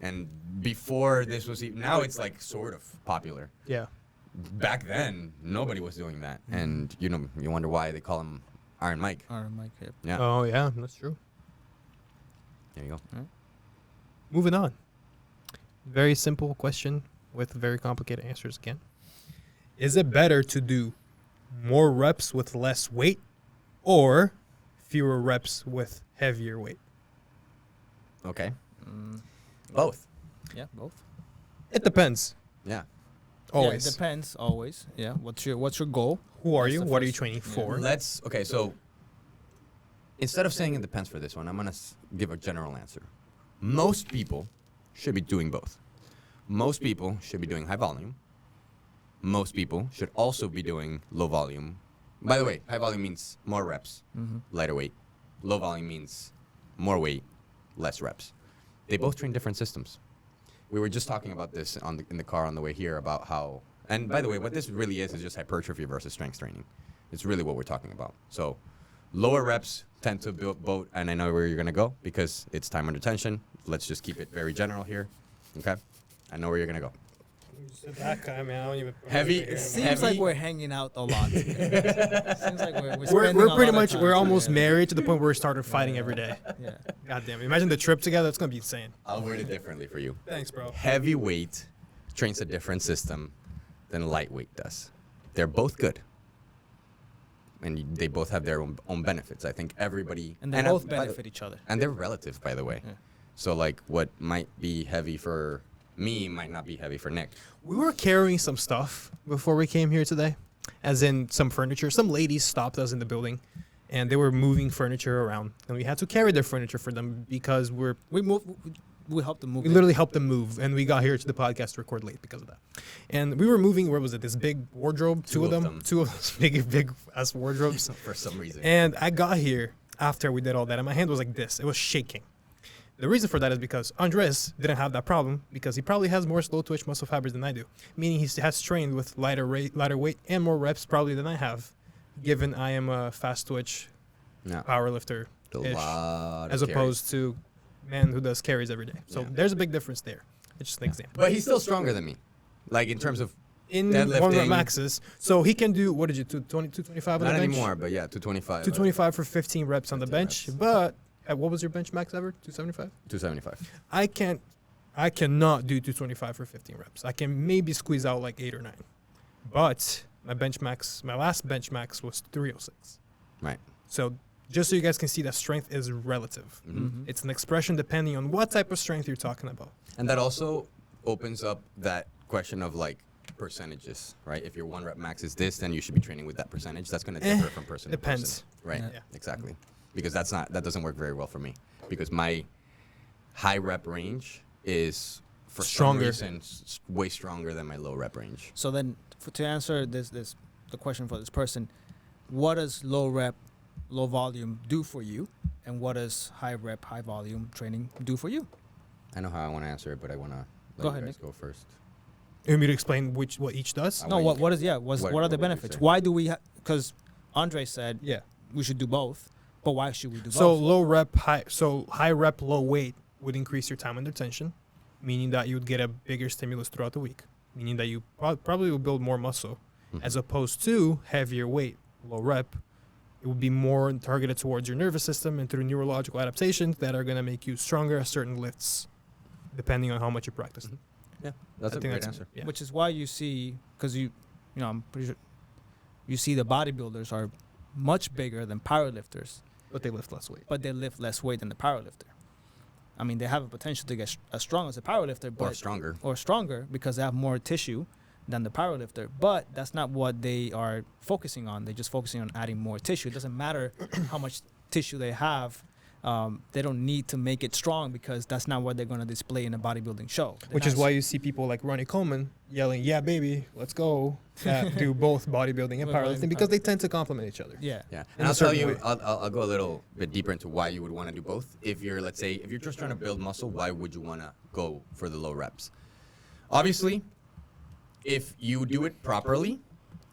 And before this was even, now it's like sort of popular. Yeah. Back then, nobody was doing that. And you know, you wonder why they call him Iron Mike. Or Mike hip. Yeah. Oh yeah, that's true. There you go. Moving on. Very simple question with very complicated answers again. Is it better to do more reps with less weight or fewer reps with heavier weight? Okay. Mm, Both. yeah, both. It depends. Yeah. Always. Yeah, it depends. Always. Yeah. What's your goal? Who are That's you? the What are you first- training yeah. for? Okay, so instead of saying it depends for this one, I'm going to give a general answer. Most people should be doing both. Most people should be doing high volume. Most people should also be doing low volume. By the way, high volume means more reps, Mm-hmm. lighter weight. Low volume means more weight, less reps. They both train different systems. We were just talking about this in the car on the way here about how, and by the way, what this really is just hypertrophy versus strength training. It's really what we're talking about. So lower reps tend to build both, and I know where you're going to go because it's time under tension. Let's just keep it very general here. Okay? I know where you're going to go. That guy, man, I don't even. Heavy. It seems heavy, like we're hanging out a lot. Seems like we're spending We're a pretty lot of much time we're almost together. married to the point where we started fighting every day. Yeah. God damn it! Imagine the trip together. It's gonna be insane. I'll word it differently for you. Thanks, bro. Heavyweight trains a different system than lightweight does. They're both good. And they both have their own benefits. I think everybody... And they both benefit each other. And they're relative, by the way. Yeah. So, like, what might be heavy for me might not be heavy for Nick. We were carrying some stuff before we came here today, as in some furniture. Some ladies stopped us in the building, and they were moving furniture around, and we had to carry their furniture for them because We helped them move. we literally helped them move, and we got here to the podcast to record late because of that. And we were moving. Where was it? This big wardrobe. Two of them. Two of those big ass wardrobes. For some reason. And I got here after we did all that, and my hand was like this. It was shaking. The reason for that is because Andres didn't have that problem because he probably has more slow twitch muscle fibers than I do, meaning he has trained with lighter weight and more reps probably than I have, given I am a fast twitch No. power lifter, A lot of as carries. opposed to man who does carries every day. So Yeah. there's a big difference there. It's just an example. But he's still stronger than me. Like, in terms of... In deadlifting. one rep maxes, so he can do, what did you, 225 on Not the bench? anymore, but yeah, 225. 225 for 15 reps on the 15 bench. reps. But what was your bench max ever? 275? 275. I cannot do 225 for 15 reps. I can maybe squeeze out like 8 or 9. But my last bench max was 306. Right. So just so you guys can see that strength is relative. Mm-hmm. It's an expression depending on what type of strength you're talking about. And that also opens up that question of like percentages, right? If your 1 rep max is this, then you should be training with that percentage. That's going to differ from person to depends. person. Right. Yeah. Exactly. Because that doesn't work very well for me. Because my high rep range is for Stronger. some reason way stronger than my low rep range. So then, to answer the question for this person, what does low rep, low volume do for you, and what does high rep, high volume training do for you? I know how I want to answer it, but I want to let Go you ahead, guys Nick. go first. You want me to explain what each does? I No, want what you- is what what are the would you benefits? say? Why do we? Because Andre said Yeah. we should do both, but why should we do So both? low rep, high rep, low weight would increase your time under tension, meaning that you would get a bigger stimulus throughout the week, meaning that you probably will build more muscle, Mhm. as opposed to heavier weight, low rep. It would be more targeted towards your nervous system and through neurological adaptations that are going to make you stronger at certain lifts, depending on how much you practice. Mhm. Yeah, that's I a think great that's- answer. yeah. Which is why you see, because I'm pretty sure you see the bodybuilders are much bigger than powerlifters, But they lift less weight. but they lift less weight than the powerlifter. I mean, they have a potential to get as strong as a powerlifter, Or but stronger. because they have more tissue than the powerlifter. But that's not what they are focusing on. They're just focusing on adding more tissue. It doesn't matter how much tissue they have. They don't need to make it strong because that's not what they're going to display in a bodybuilding show. They're Which is not- why you see people like Ronnie Coleman yelling, "Yeah, baby, let's go!" That do both bodybuilding and Bodybuilding powerlifting and because they tend to complement each other. Yeah. Yeah, In and a I'll tell certain you, way. I'll go a little bit deeper into why you would want to do both. If you're, let's say, if you're just trying to build muscle, why would you want to go for the low reps? Obviously, if you do it properly,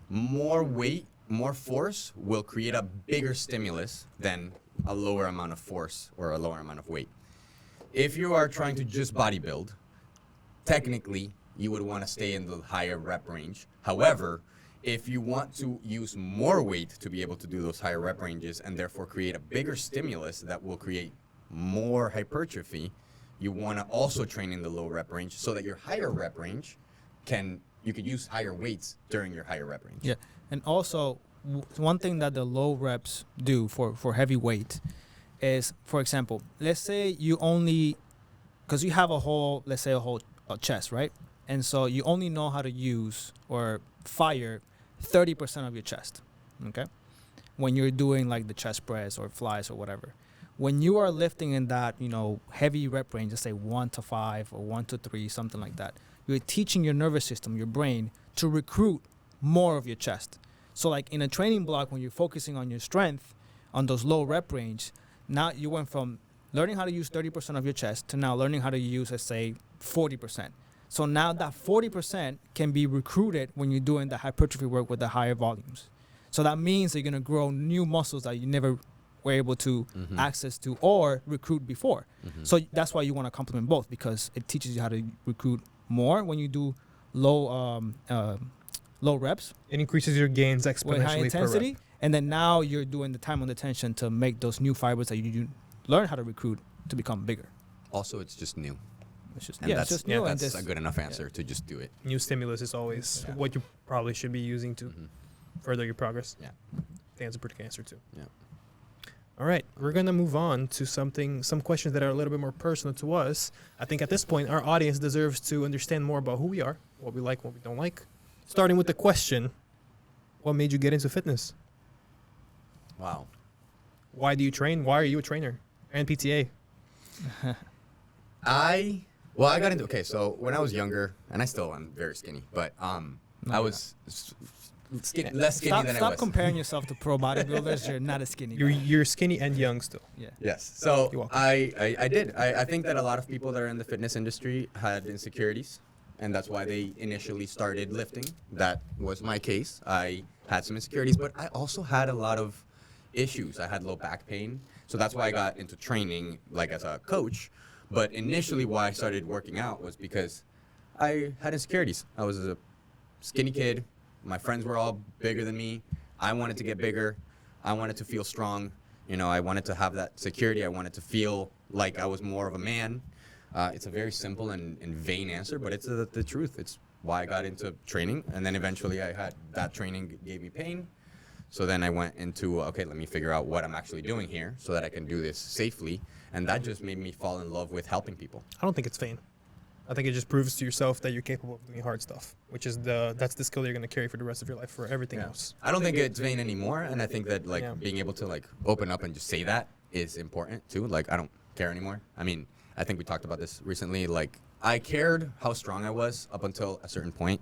more weight, more force will create a bigger stimulus than a lower amount of force or a lower amount of weight. If you are trying to just bodybuild, technically, you would want to stay in the higher rep range. However, if you want to use more weight to be able to do those higher rep ranges and therefore create a bigger stimulus that will create more hypertrophy, you want to also train in the low rep range so that your higher rep range you could use higher weights during your higher rep range. Yeah, and also one thing that the low reps do for heavy weight is, for example, let's say you only, because you have a whole chest, right? And so you only know how to use or fire 30% of your chest, okay? When you're doing like the chest press or flies or whatever. When you are lifting in that, heavy rep range, let's say 1 to 5 or 1 to 3, something like that, you're teaching your nervous system, your brain, to recruit more of your chest. So like in a training block, when you're focusing on your strength, on those low rep range, now you went from learning how to use 30% of your chest to now learning how to use, let's say, 40%. So now that 40% can be recruited when you're doing the hypertrophy work with the higher volumes. So that means you're going to grow new muscles that you never were able to access to or recruit before. So that's why you want to complement both, because it teaches you how to recruit more when you do low reps It increases your gains with exponentially high per intensity, rep. and then now you're doing the time under tension to make those new fibers that you learn how to recruit to become bigger. Also, it's just new. It's just And it's that's, just new and that's just a good enough answer to just do it. New stimulus is always Yeah. what you probably should be using to Mhm. further your progress. Yeah. I think that's a pretty good answer too. Yeah. All right, we're gonna move on to some questions that are a little bit more personal to us. I think at this point, our audience deserves to understand more about who we are, what we like, what we don't like. Starting with the question, what made you get into fitness? Wow. Why do you train? Why are you a trainer? And PTA. I got into, okay, so when I was younger, and I still am very skinny, but I was less skinny than I Stop was. comparing yourself to pro bodybuilders. You're not a skinny guy. You're skinny and young still. Yeah. Yes. So You're welcome. I did. I think that a lot of people that are in the fitness industry had insecurities, and that's why they initially started lifting. That was my case. I had some insecurities, but I also had a lot of issues. I had low back pain, so that's why I got into training, like as a coach. But initially, why I started working out was because I had insecurities. I was a skinny kid. My friends were all bigger than me. I wanted to get bigger. I wanted to feel strong. I wanted to have that security. I wanted to feel like I was more of a man. It's a very simple and vain answer, but it's the truth. It's why I got into training. And then eventually I had that training gave me pain. So then I went into, okay, let me figure out what I'm actually doing here so that I can do this safely. And that just made me fall in love with helping people. I don't think it's vain. I think it just proves to yourself that you're capable of doing hard stuff, which is that's the skill you're going to carry for the rest of your life for everything else. I don't think it's vain anymore. And I think that like Yeah. being able to like open up and just say that is important too. Like I don't care anymore. I mean, I think we talked about this recently. Like I cared how strong I was up until a certain point.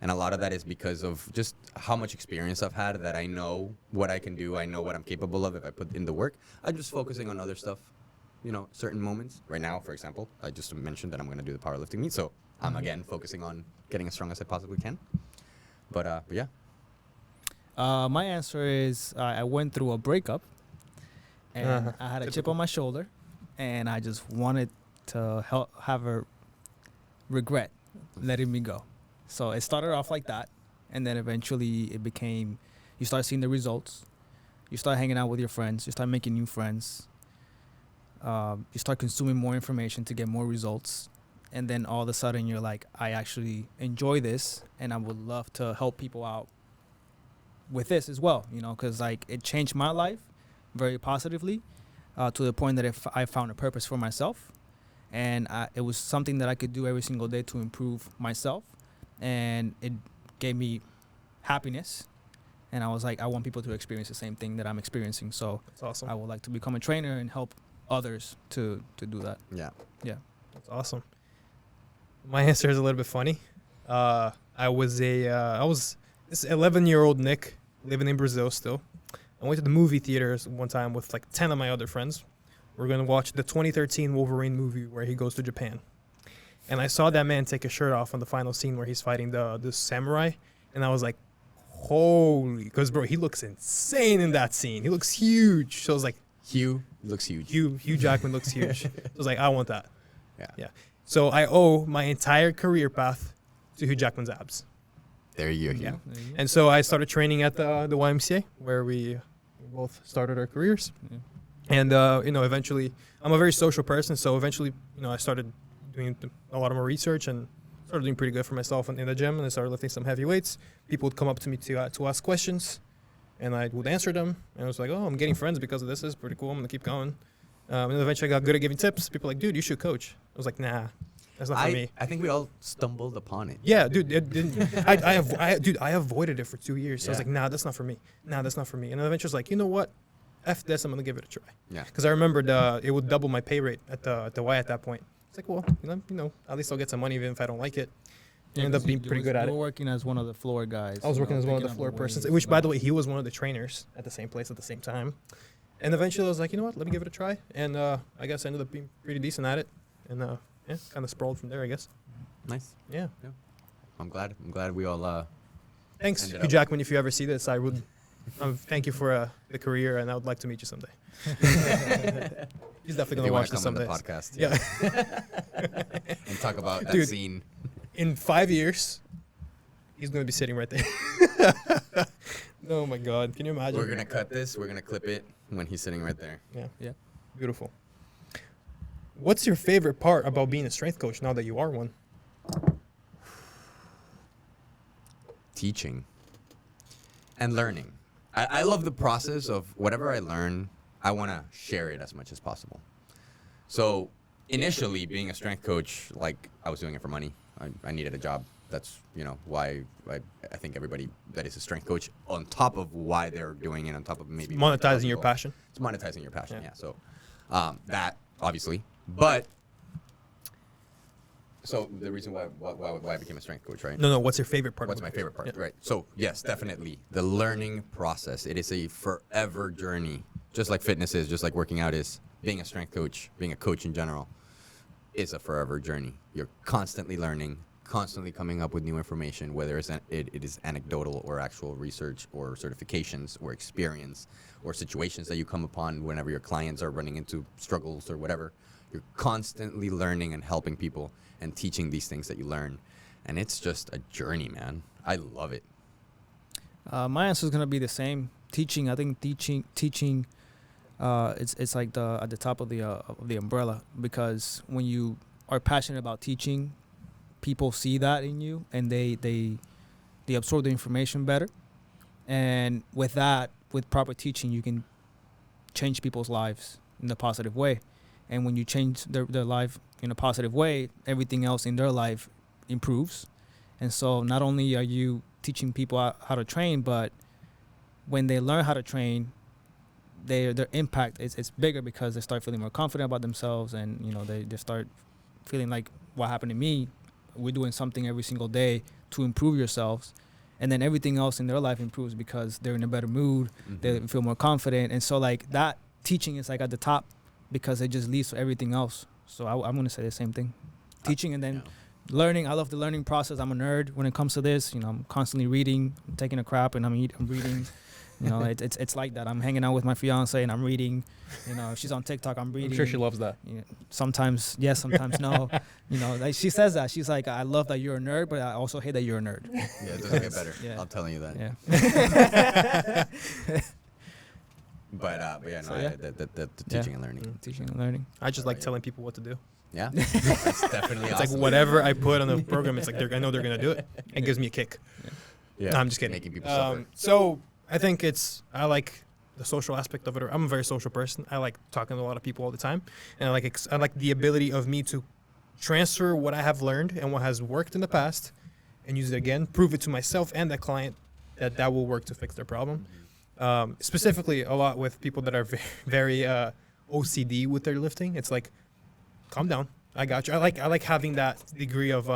And a lot of that is because of just how much experience I've had, that I know what I can do. I know what I'm capable of if I put in the work. I'm just focusing on other stuff, you know, certain moments. Right now, for example, I just mentioned that I'm going to do the powerlifting meet. So I'm, again, focusing on getting as strong as I possibly can. But yeah. My answer is I went through a breakup, and I had a chip on my shoulder, and I just wanted to have a regret letting me go. So it started off like that, and then eventually it became, you start seeing the results, you start hanging out with your friends, you start making new friends, you start consuming more information to get more results, and then all of a sudden you're like, I actually enjoy this, and I would love to help people out with this as well, you know, because like it changed my life very positively to the point that I found a purpose for myself, and it was something that I could do every single day to improve myself. And it gave me happiness, and I was like, I want people to experience the same thing that I'm experiencing. So That's awesome. I would like to become a trainer and help others to do that. Yeah. Yeah. That's awesome. My answer is a little bit funny. I was this 11-year-old Nick living in Brazil still. I went to the movie theaters one time with like 10 of my other friends. We're going to watch the 2013 Wolverine movie where he goes to Japan. And I saw that man take his shirt off on the final scene where he's fighting the samurai. And I was like, holy, because, bro, he looks insane in that scene. He looks huge. So I was like, Hugh looks huge. Hugh Jackman looks huge. So I was like, I want that. Yeah. So I owe my entire career path to Hugh Jackman's abs. There you go. Yeah. Hugh. There you go. And so I started training at the YMCA where we both started our careers. Yeah. And, eventually, I'm a very social person. So eventually, I started doing a lot more research and started doing pretty good for myself in the gym. And I started lifting some heavy weights. People would come up to me to ask questions, and I would answer them. And I was like, oh, I'm getting friends because of this. This is pretty cool. I'm going to keep going. And eventually I got good at giving tips. People were like, dude, you should coach. I was like, nah, that's not for me. I think we all stumbled upon it. Yeah, dude. It didn't, I avoided it for 2 years. So I was Yeah. like, nah, that's not for me. Nah, that's not for me. And then eventually I was like, you know what? F this, I'm going to give it a try. Yeah. Because I remembered it would double my pay rate at the Y at that point. It's like, well, at least I'll get some money even if I don't like it. Yeah, Ended up 'cause being you pretty good at You it. were working as one of the floor guys. I was working as one of the picking up floor persons, weights, which, by the way, he was one of the trainers at the same place at the same time. And eventually I was like, you know what? Let me give it a try. And I guess I ended up being pretty decent at it. And kind of sprawled from there, I guess. Nice. Yeah. I'm glad we all Thanks, Ended Hugh up- Jackman. If you ever see this, I would thank you for the career, and I would like to meet you someday. He's definitely if going you to want watch to this come on someday. the podcast. Yeah. And talk about that Dude. scene. In 5 years, he's going to be sitting right there. Oh my God! Can you imagine? We're gonna cut this. We're gonna clip it when he's sitting right there. Yeah. Beautiful. What's your favorite part about being a strength coach now that you are one? Teaching and learning. I love the process of whatever I learn. I want to share it as much as possible. So initially, being a strength coach, like I was doing it for money. I needed a job. That's why I think everybody that is a strength coach, on top of why they're doing it, on top of maybe Monetizing your passion. It's monetizing your passion. Yeah. Yeah. So that obviously, but so the reason why I became a strength coach, right? No. What's your favorite part? What's of my it? favorite part? Yeah. Right. So yes, definitely the learning process. It is a forever journey, just like fitness is, just like working out is. Being a strength coach, being a coach in general, is a forever journey. You're constantly learning, constantly coming up with new information, whether it is anecdotal or actual research or certifications or experience or situations that you come upon whenever your clients are running into struggles or whatever. You're constantly learning and helping people and teaching these things that you learn. And it's just a journey, man. I love it. My answer is gonna be the same. Teaching. I think teaching. It's like at the top of the umbrella, because when you are passionate about teaching, people see that in you and they absorb the information better. And with that, with proper teaching, you can change people's lives in a positive way. And when you change their life in a positive way, everything else in their life improves. And so not only are you teaching people how to train, but when they learn how to train, their impact is bigger because they start feeling more confident about themselves, and they start feeling like what happened to me. We're doing something every single day to improve yourselves, and then everything else in their life improves because they're in a better mood. They feel more confident, and so like that teaching is like at the top because it just leads to everything else. So I'm gonna say the same thing, teaching and then learning. I love the learning process. I'm a nerd when it comes to this. I'm constantly reading, I'm taking a crap, and I'm reading. It's like that. I'm hanging out with my fiance and I'm reading. She's on TikTok. I'm reading. I'm sure she loves that. Sometimes yes, sometimes no. Like she says that. She's like, I love that you're a nerd, but I also hate that you're a nerd. Yeah, it doesn't get better. Yeah. I'm telling you that. Yeah. But yeah, So, no, yeah. the teaching and learning. Teaching and learning. I just like telling people what to do. Yeah, that's definitely It's awesome. like whatever I put on the program, it's like I know they're gonna do it. It gives me a kick. Yeah, No, I'm just kidding. Making people suffer. So I think I like the social aspect of it. I'm a very social person. I like talking to a lot of people all the time, and I like the ability of me to transfer what I have learned and what has worked in the past, and use it again, prove it to myself and the client that will work to fix their problem. Specifically, a lot with people that are very OCD with their lifting. It's like, calm down. I got you. I like having that degree of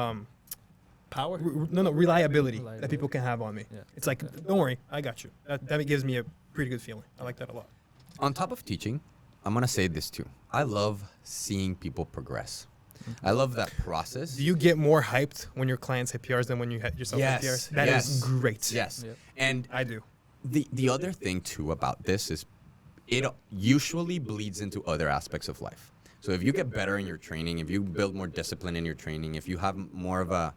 Power. reliability that people can have on me. Yeah. It's like, don't worry, I got you. That gives me a pretty good feeling. I like that a lot. On top of teaching, I'm gonna say this too. I love seeing people progress. I love that process. Do you get more hyped when your clients hit PRs than when you hit yourself Yes, hit PRs? That is yes. great. Yes, Yep. and I do. the other thing too about this is it usually bleeds into other aspects of life. So if you get better in your training, if you build more discipline in your training, if you have more of a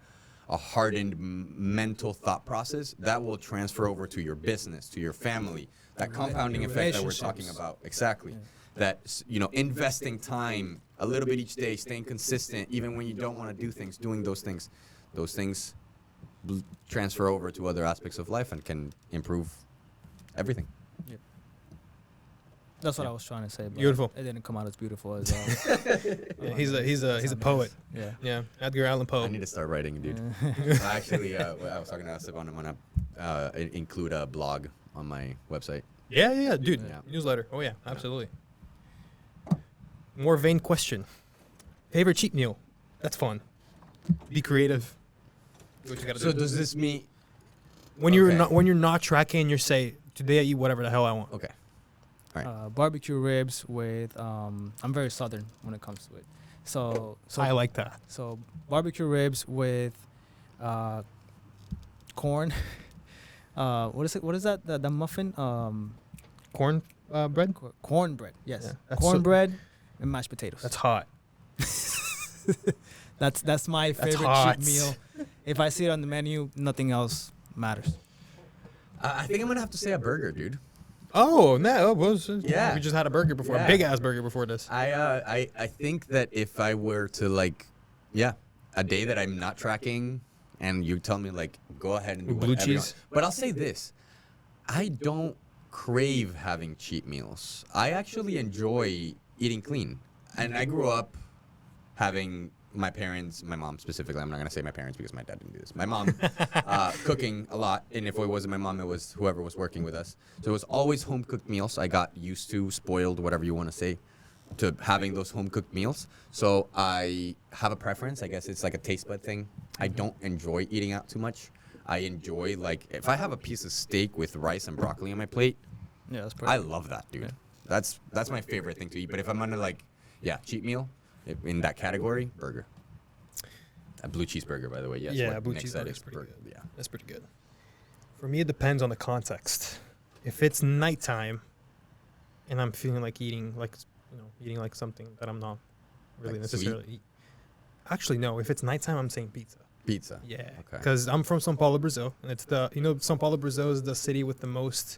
hardened mental thought process, that will transfer over to your business, to your family. That compounding effect that we're talking relationships. about. Exactly. Yeah. That, investing time a little bit each day, staying consistent, even when you don't want to do things, doing those things transfer over to other aspects of life and can improve everything. That's what I was trying to say. But Beautiful. It didn't come out as beautiful as. Yeah, he's a poet. Yeah. Yeah, Edgar Allan Poe. I need to start writing, dude. Actually, I was talking to Esteban. I'm gonna include a blog on my website. Yeah, dude. Yeah. Newsletter. Oh yeah, absolutely. More vain question. Favorite cheat meal? That's fun. Be creative. Do what you gotta So do. does this mean? When you're okay. not tracking, you say, today I eat whatever the hell I want. Okay. Barbecue ribs with. I'm very southern when it comes to it. So I like that. So barbecue ribs with corn. What is it? What is that? The muffin? Corn bread? Cornbread. Yes. Yeah, that's Cornbread and mashed potatoes. That's hot. That's my That's favorite hot. cheat meal. If I see it on the menu, nothing else matters. I think I'm gonna have to say a burger, dude. Oh, no. Yeah. We just had a burger before. Yeah. A big ass burger before this. I think that if I were to a day that I'm not tracking, and you tell me go ahead and do With blue whatever you cheese? want. But I'll say this, I don't crave having cheat meals. I actually enjoy eating clean, and I grew up having my mom specifically, I'm not going to say my parents because my dad didn't do this, my mom cooking a lot, and if it wasn't my mom, it was whoever was working with us. So it was always home-cooked meals. I got used to, spoiled, whatever you want to say, to having those home-cooked meals. So I have a preference. I guess it's like a taste bud thing. I don't enjoy eating out too much. I enjoy, if I have a piece of steak with rice and broccoli on my plate, Yeah, that's I love that, dude. Yeah. That's my favorite thing to eat. But if I'm gonna cheat meal in that category, burger. A blue cheeseburger, by the way. Yes. Yeah, what blue Nick said cheeseburger is is pretty good. Yeah. That's pretty good. For me, it depends on the context. If it's nighttime and I'm feeling like eating something that I'm not really Like sweet? necessarily eat. Actually, no. If it's nighttime, I'm saying pizza. Pizza. Yeah. Okay. Because I'm from São Paulo, Brazil. And it's São Paulo, Brazil is the city with the most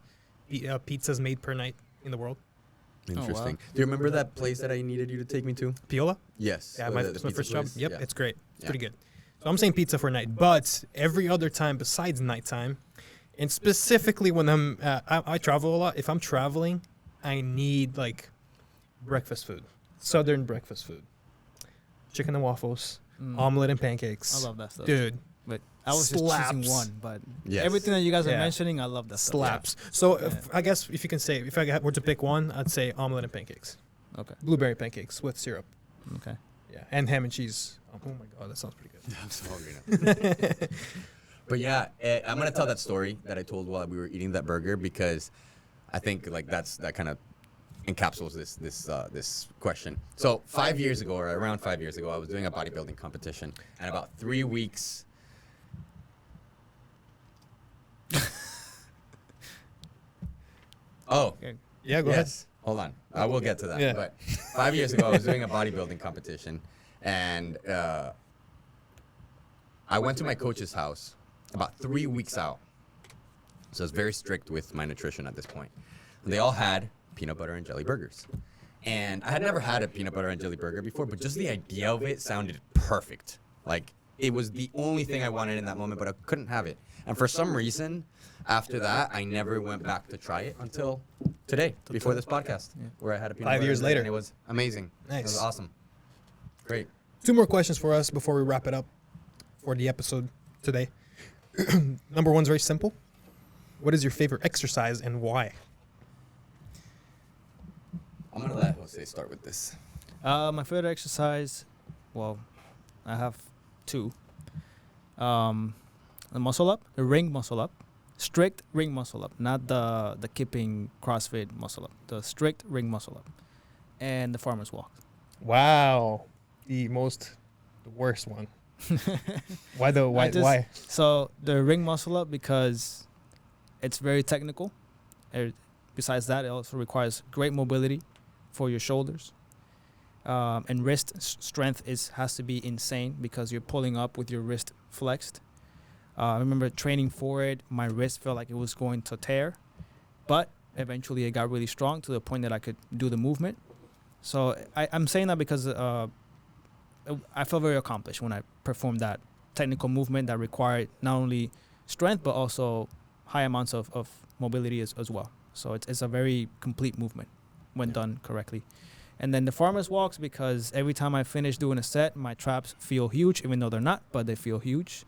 pizzas made per night in the world. Interesting. Do you remember that place that I needed you to take me to? Piola? Yes. Yeah, the it's my pizza first job. place? Yep, Yeah. it's great. It's Yeah. pretty good. So I'm saying pizza for night, but every other time besides nighttime, and specifically when I travel a lot. If I'm traveling, I need like breakfast food, southern breakfast food, chicken and waffles, omelet and pancakes. I love that stuff. Dude. But I was just choosing Slaps. one. But Yes. everything that you guys are Yeah. mentioning, I love that stuff. Slaps. So I guess if you can say, if I were to pick one, I'd say omelet and pancakes, Okay. blueberry pancakes with syrup. Okay. Yeah, and ham and cheese. Oh my god, that sounds pretty good. I'm so hungry now. But yeah, I'm gonna tell that story that I told while we were eating that burger because I think like that kind of encapsulates this question. So 5 years ago, or around 5 years ago, I was doing a bodybuilding competition, and about 3 weeks. Oh, Yeah, go ahead. yes. Hold on. I will get to that. Yeah. But 5 years ago, I was doing a bodybuilding competition, and I went to my coach's house about 3 weeks out. So I was very strict with my nutrition at this point. They all had peanut butter and jelly burgers. And I had never had a peanut butter and jelly burger before, but just the idea of it sounded perfect. Like, it was the only thing I wanted in that moment, but I couldn't have it. And for some reason, after that, I never went back to try it until today, before this podcast, where I had a peanut 5 butter years and jelly, later. and it was amazing. It Nice. was awesome. Great. 2 more questions for us before we wrap it up for the episode today. Number one's very simple. What is your favorite exercise and why? I'm going to let Jose start with this. My favorite exercise, well, I have two. The muscle up, the ring muscle up, strict ring muscle up, not the kipping CrossFit muscle up, the strict ring muscle up, and the farmer's walk. Wow, the worst one. Why though? Why? So the ring muscle up because it's very technical. Besides that, it also requires great mobility for your shoulders. And wrist strength has to be insane because you're pulling up with your wrist flexed. I remember training for it. My wrist felt like it was going to tear, but eventually it got really strong to the point that I could do the movement. So I'm saying that because I felt very accomplished when I performed that technical movement that required not only strength but also high amounts of mobility as well. So it's a very complete movement when done correctly. And then the farmer's walks because every time I finish doing a set, my traps feel huge, even though they're not, but they feel huge.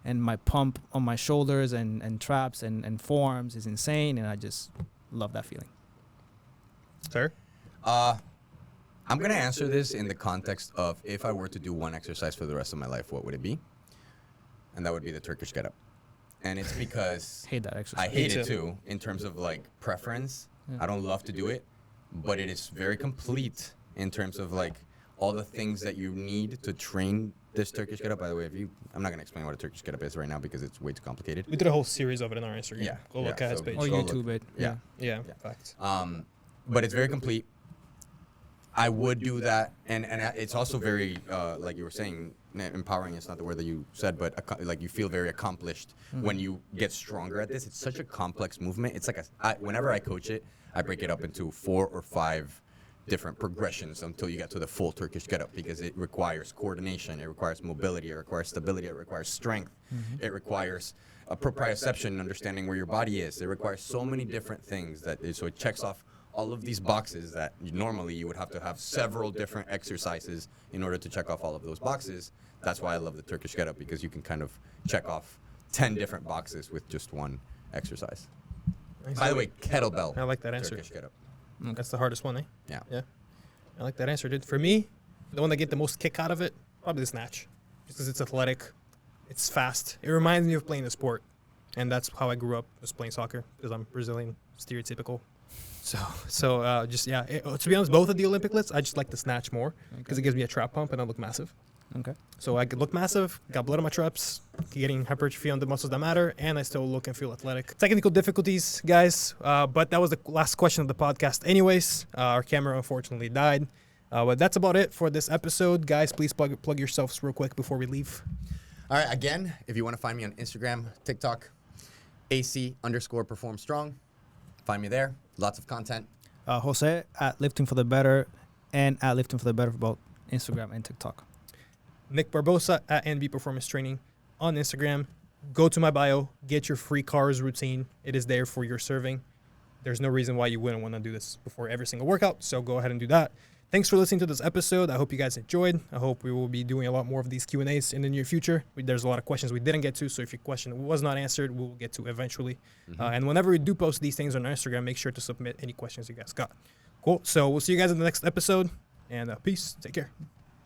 And my pump on my shoulders and traps and forearms is insane, and I just love that feeling. Sir? I'm going to answer this in the context of if I were to do one exercise for the rest of my life, what would it be? And that would be the Turkish get up. And it's because Hate that exercise. I hate it too in terms of like preference. Yeah. I don't love to do it, but it is very complete in terms of like all the things that you need to train this Turkish get up. By the way, I'm not going to explain what a Turkish get up is right now because it's way too complicated. We did a whole series of it on our Instagram. Yeah, Go look yeah, at his so- page. Or Go YouTube look. it. Yeah. Yeah, Yeah. facts. But it's very complete. I would do that, and it's also very, like you were saying, empowering is not the word that you said, but like you feel very accomplished when you get stronger at this. It's such a complex movement. It's like whenever I coach it, I break it up into 4 or 5 different progressions until you get to the full Turkish get up because it requires coordination, it requires mobility, it requires stability, it requires strength, it requires a proprioception, understanding where your body is. It requires so many different things so it checks off all of these boxes that normally you would have to have several different exercises in order to check off all of those boxes. That's why I love the Turkish get up because you can kind of check off 10 different boxes with just one exercise. Nice. By the way, kettlebell. I like that answer. Turkish get up. That's the hardest one, eh? Yeah. Yeah. I like that answer, dude. For me, the one that get the most kick out of it, probably the snatch. Because it's athletic, it's fast. It reminds me of playing a sport. And that's how I grew up, was playing soccer, because I'm Brazilian, stereotypical. So just, yeah. To be honest, both of the Olympic lifts, I just like the snatch more, because it gives me a trap pump and I look massive. Okay. So I could look massive, got blood on my traps, getting hypertrophy on the muscles that matter, and I still look and feel athletic. Technical difficulties, guys, but that was the last question of the podcast anyways. Our camera unfortunately died. But that's about it for this episode. Guys, please plug yourselves real quick before we leave. All right, again, if you want to find me on Instagram, TikTok, AC_perform strong. Find me there. Lots of content. Jose at Lifting for the Better and at Lifting for the Better for both Instagram and TikTok. Nick Barbosa at NB Performance Training on Instagram. Go to my bio, get your free cars routine. It is there for your serving. There's no reason why you wouldn't want to do this before every single workout, so go ahead and do that. Thanks for listening to this episode. I hope you guys enjoyed. I hope we will be doing a lot more of these Q&As in the near future. There's a lot of questions we didn't get to, so if your question was not answered, we'll get to eventually. And whenever we do post these things on our Instagram, make sure to submit any questions you guys got. Cool. So we'll see you guys in the next episode, and peace. Take care.